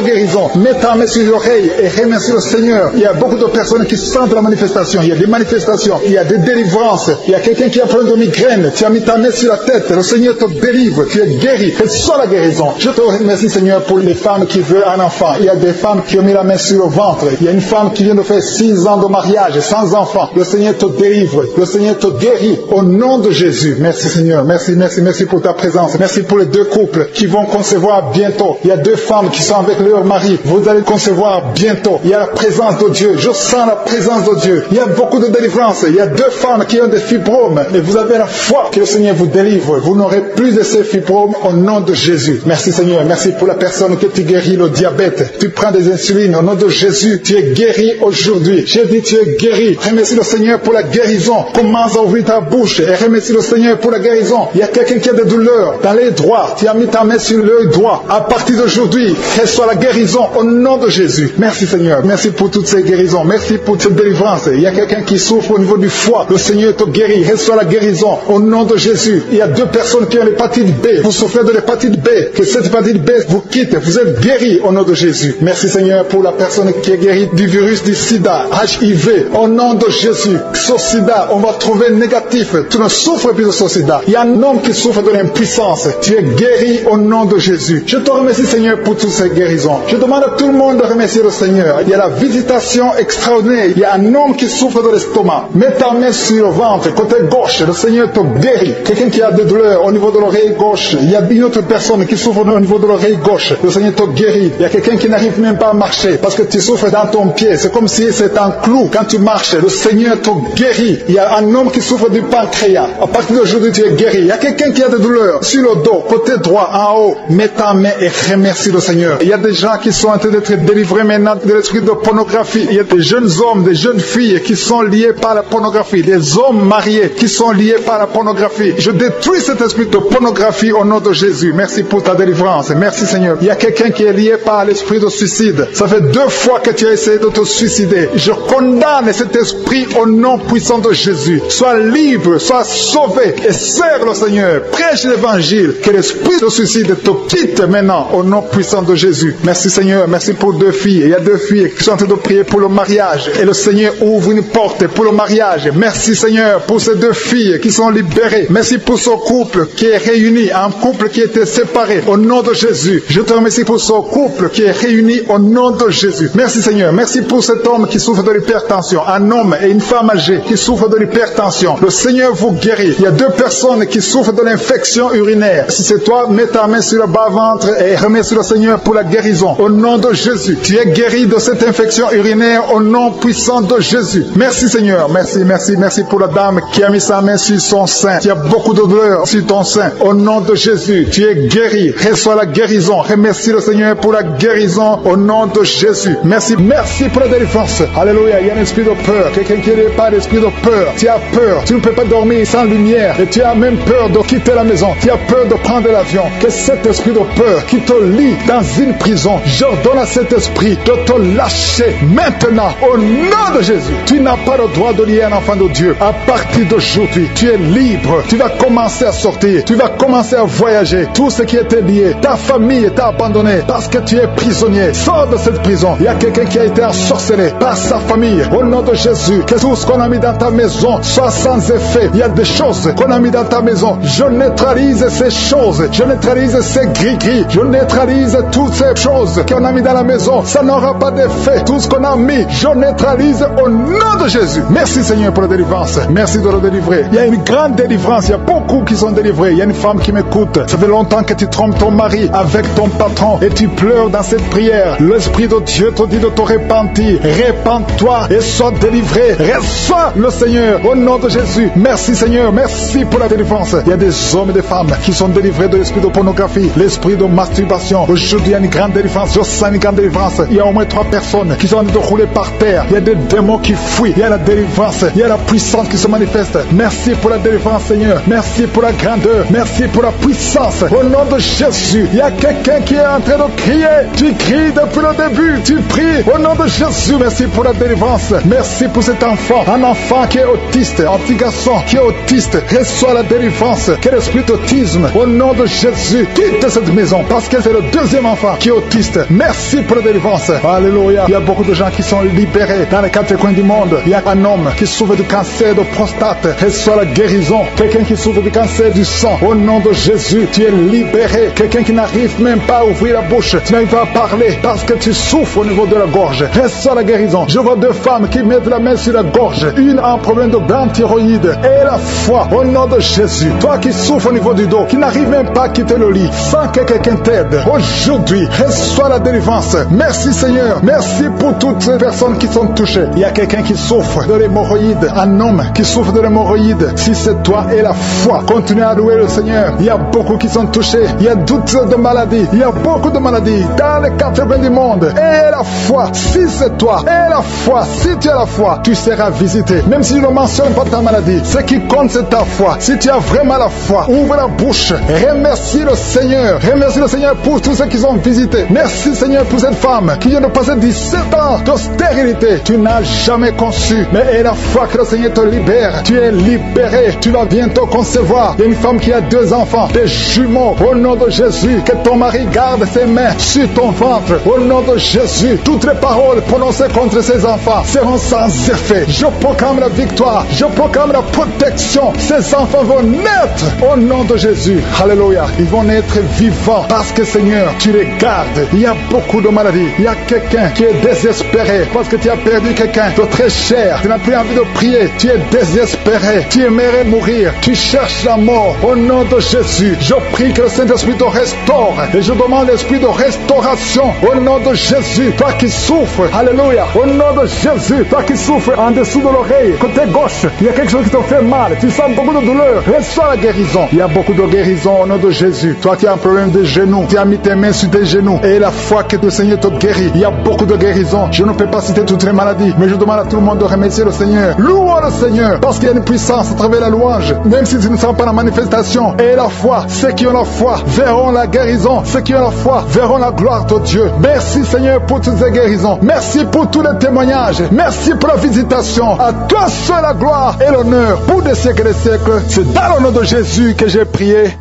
guérisons. Mets ta main sur l'oreille et remercie le Seigneur. Il y a beaucoup de personnes qui sentent la manifestation. Il y a des manifestations. Il y a des délivrances. Il y a quelqu'un qui a un problème de migraine. Tu as mis ta main sur la tête. Le Seigneur te délivre. Tu es guéri. Reçois la guérison. Je te remercie Seigneur pour les femmes qui veulent un enfant. Il y a des femmes qui ont mis la main sur le ventre. Il y a une femme qui vient de faire 6 ans de mariage sans enfant. Le Seigneur te délivre. Le Seigneur te guérit. Au nom de Jésus. Merci Seigneur. Merci, merci, merci pour ta présence. Merci pour les 2 couples qui vont concevoir bientôt. Il y a 2 femmes qui sont avec leur mari. Vous allez concevoir bientôt. Il y a la présence de Dieu. Je sens la présence de Dieu. Il y a beaucoup de délivrance. Il y a 2 femmes qui ont des fibromes. Et vous avez la foi que le Seigneur vous délivre. Vous n'aurez plus de ces fibromes au nom de Jésus. Merci Seigneur. Merci pour la personne que tu guéris le diabète. Tu prends des insulines. Au nom de Jésus, tu es guéri aujourd'hui. J'ai dit tu es guéri. Remercie le Seigneur pour la guérison. Commence à ouvrir ta bouche et remercie le Seigneur pour la guérison. Il y a quelqu'un qui a des douleurs dans les droits. Tu as mis ta main sur l'œil droit. À partir d'aujourd'hui, reçois la guérison au nom de Jésus. Merci Seigneur. Merci pour toutes ces guérisons. Merci pour cette délivrance. Il y a quelqu'un qui souffre au niveau du foie. Le Seigneur te guérit. Reçois la guérison au nom de Jésus. Il y a 2 personnes qui ont l'hépatite B. Vous souffrez de l'hépatite B. Que cette hépatite B vous quitte. Vous êtes guéris au nom de Jésus. Merci Seigneur pour la personne qui est guérie du virus du sida, HIV. Au nom de Jésus. Ce sida, on va trouver négatif. Tu ne souffres plus de ce sida. Il y a un homme qui souffre de l'impuissance. Tu es guéri au nom de Jésus. Je te remercie Seigneur pour toutes ces guérisons. Je demande à tout le monde de remercier le Seigneur. Il y a la visitation extraordinaire. Il y a un homme qui souffre de l'estomac. Mets ta main sur le ventre, côté gauche. Le Seigneur te guérit. Quelqu'un qui a des douleurs au niveau de l'oreille gauche. Il y a une autre personne qui souffre au niveau de l'oreille gauche. Le Seigneur te guérit. Il y a quelqu'un qui n'arrive même pas à marcher parce parce que tu souffres dans ton pied. C'est comme si c'est un clou. Quand tu marches, le Seigneur te guérit. Il y a un homme qui souffre du pancréas. À partir d'aujourd'hui, tu es guéri. Il y a quelqu'un qui a des douleurs sur le dos, côté droit, en haut. Mets ta main et remercie le Seigneur. Il y a des gens qui sont en train d'être délivrés maintenant de l'esprit de pornographie. Il y a des jeunes hommes, des jeunes filles qui sont liés par la pornographie. Des hommes mariés qui sont liés par la pornographie. Je détruis cet esprit de pornographie au nom de Jésus. Merci pour ta délivrance. Merci Seigneur. Il y a quelqu'un qui est lié par l'esprit de suicide. Ça fait 2 fois que tu as essayé de te suicider. Je condamne cet esprit au nom puissant de Jésus. Sois libre, sois sauvé et sers le Seigneur. Prêche l'évangile. Que l'esprit de suicide te quitte maintenant au nom puissant de Jésus. Merci Seigneur. Merci pour 2 filles. Il y a 2 filles qui sont en train de prier pour le mariage. Et le Seigneur ouvre une porte pour le mariage. Merci Seigneur pour ces 2 filles qui sont libérées. Merci pour ce couple qui est réuni. Un couple qui était séparé. Au nom de Jésus. Je te remercie pour ce couple qui est réuni au nom de Jésus. Merci Seigneur. Merci pour cet homme qui souffre de l'hypertension. Un homme et une femme âgée qui souffrent de l'hypertension. Le Seigneur vous guérit. Il y a 2 personnes qui souffrent de l'infection urinaire. Si c'est toi, mets ta main sur le bas-ventre et remercie le Seigneur pour la guérison. Au nom de Jésus. Tu es guéri de cette infection urinaire au nom puissant de Jésus. Merci Seigneur. Merci, merci, merci pour la dame qui a mis sa main sur son sein. Il y a beaucoup de douleur sur ton sein. Au nom de Jésus, tu es guéri. Reçois la guérison. Remercie le Seigneur pour la guérison au nom de Jésus. Merci, merci pour la délivrance. Alléluia. Il y a un esprit de peur. Quelqu'un qui n'est pas l'esprit de peur. Tu as peur. Tu ne peux pas dormir sans lumière. Et tu as même peur de quitter la maison. Tu as peur de prendre l'avion. Que cet esprit de peur qui te lie dans une prison, j'ordonne à cet esprit de te lâcher maintenant au nom de Jésus. Tu n'as pas le droit de lier un enfant de Dieu. À partir d'aujourd'hui, tu es libre. Tu vas commencer à sortir. Tu vas commencer à voyager. Tout ce qui était lié, ta famille t'a abandonné parce que tu es prisonnier. Sors de cette prison. Il y a quelqu'un qui a été ensorcelé par sa famille. Au nom de Jésus, que tout ce qu'on a mis dans ta maison soit sans effet. Il y a des choses qu'on a mis dans ta maison. Je neutralise ces choses. Je neutralise ces gris-gris. Je neutralise toutes ces choses qu'on a mis dans la maison. Ça n'aura pas d'effet. Tout ce qu'on a mis, je neutralise au nom de Jésus. Merci Seigneur pour la délivrance. Merci de le délivrer. Il y a une grande délivrance. Il y a beaucoup qui sont délivrés. Il y a une femme qui m'écoute. Ça fait longtemps que tu trompes ton mari avec ton patron et tu pleures dans cette prière. L'Esprit de Dieu te dit de te repentir. Répands-toi et sois délivré. Reçois le Seigneur au nom de Jésus. Merci Seigneur. Merci pour la délivrance. Il y a des hommes et des femmes qui sont délivrés de l'esprit de pornographie, l'esprit de masturbation. Aujourd'hui, il y a une grande délivrance. Je sens une grande délivrance. Il y a au moins 3 personnes qui sont en train de rouler par terre. Il y a des démons qui fuient. Il y a la délivrance. Il y a la puissance qui se manifeste. Merci pour la délivrance, Seigneur. Merci pour la grandeur. Merci pour la puissance. Au nom de Jésus, il y a quelqu'un qui est en train de crier. Tu cries depuis le début. Tu pries au nom de Jésus. Merci pour la délivrance. Merci pour cet enfant. Un enfant qui est autiste. Un petit garçon qui est autiste. Reçoit la délivrance. Quel esprit d'autisme. Au nom de Jésus, quitte cette maison parce que c'est le 2e enfant qui est autiste. Merci pour la délivrance. Alléluia. Il y a beaucoup de gens qui sont libérés dans les 4 coins du monde. Il y a un homme qui souffre du cancer de prostate. Reçoit la guérison. Quelqu'un qui souffre du cancer du sang. Au nom de Jésus, tu es libéré. Quelqu'un qui n'arrive même pas à ouvrir la bouche. Tu n'arrives pas à parler parce que tu souffres au niveau de la gorge. Reçois la guérison. Je vois 2 femmes qui mettent la main sur la gorge. Une a un problème de glande thyroïde. Et la foi au nom de Jésus. Toi qui souffres au niveau du dos, qui n'arrive même pas à quitter le lit, sans que quelqu'un t'aide. Aujourd'hui, reçois la délivrance. Merci Seigneur. Merci pour toutes ces personnes qui sont touchées. Il y a quelqu'un qui souffre de l'hémorroïde. Un homme qui souffre de l'hémorroïde. Si c'est toi et la foi, continue à louer le Seigneur. Il y a beaucoup qui sont touchés. Il y a toutes de maladies. Il y a beaucoup de maladies dans les 4 coins du monde. Et la foi, si c'est toi, et la foi, si tu as la foi, tu seras visité. Même si je ne mentionne pas ta maladie, ce qui compte c'est ta foi. Si tu as vraiment la foi, ouvre la bouche. Remercie le Seigneur. Remercie le Seigneur pour tous ceux qui sont visités. Merci Seigneur pour cette femme qui vient de passer 17 ans de stérilité. Tu n'as jamais conçu. Mais et la foi que le Seigneur te libère. Tu es libéré. Tu vas bientôt concevoir. Il y a une femme qui a 2 enfants, des jumeaux. Au nom de Jésus, que ton mari garde ses mains sur ton ventre. Au nom de Jésus, toutes les paroles prononcées contre ces enfants seront sans effet. Je proclame la victoire. Je proclame la protection. Ces enfants vont naître au nom de Jésus. Alléluia. Ils vont naître vivants parce que Seigneur, tu les gardes. Il y a beaucoup de maladies. Il y a quelqu'un qui est désespéré parce que tu as perdu quelqu'un de très cher. Tu n'as plus envie de prier. Tu es désespéré. Tu aimerais mourir. Tu cherches déclenche la mort. Au nom de Jésus, je prie que le Saint-Esprit te restaure. Et je demande l'esprit de restauration. Au nom de Jésus, toi qui souffres, alléluia. Au nom de Jésus, toi qui souffres en dessous de l'oreille, côté gauche, il y a quelque chose qui te fait mal. Tu sens beaucoup de douleur. Reçois la guérison. Il y a beaucoup de guérison au nom de Jésus. Toi qui as un problème de genoux, tu as mis tes mains sur tes genoux. Et la foi que le Seigneur te guérit. Il y a beaucoup de guérison. Je ne peux pas citer toutes les maladies, mais je demande à tout le monde de remercier le Seigneur. Louons le Seigneur, parce qu'il y a une puissance à travers la louange. Même si tu ne sens pas la manifestation. Et la foi, ceux qui ont la foi verront la guérison. Ceux qui ont la foi verront la gloire de Dieu. Merci Seigneur pour toutes ces guérisons. Merci pour tous les témoignages. Merci pour la visitation. À toi seul la gloire et l'honneur pour des siècles et des siècles. C'est dans le nom de Jésus que j'ai prié.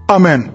Amen.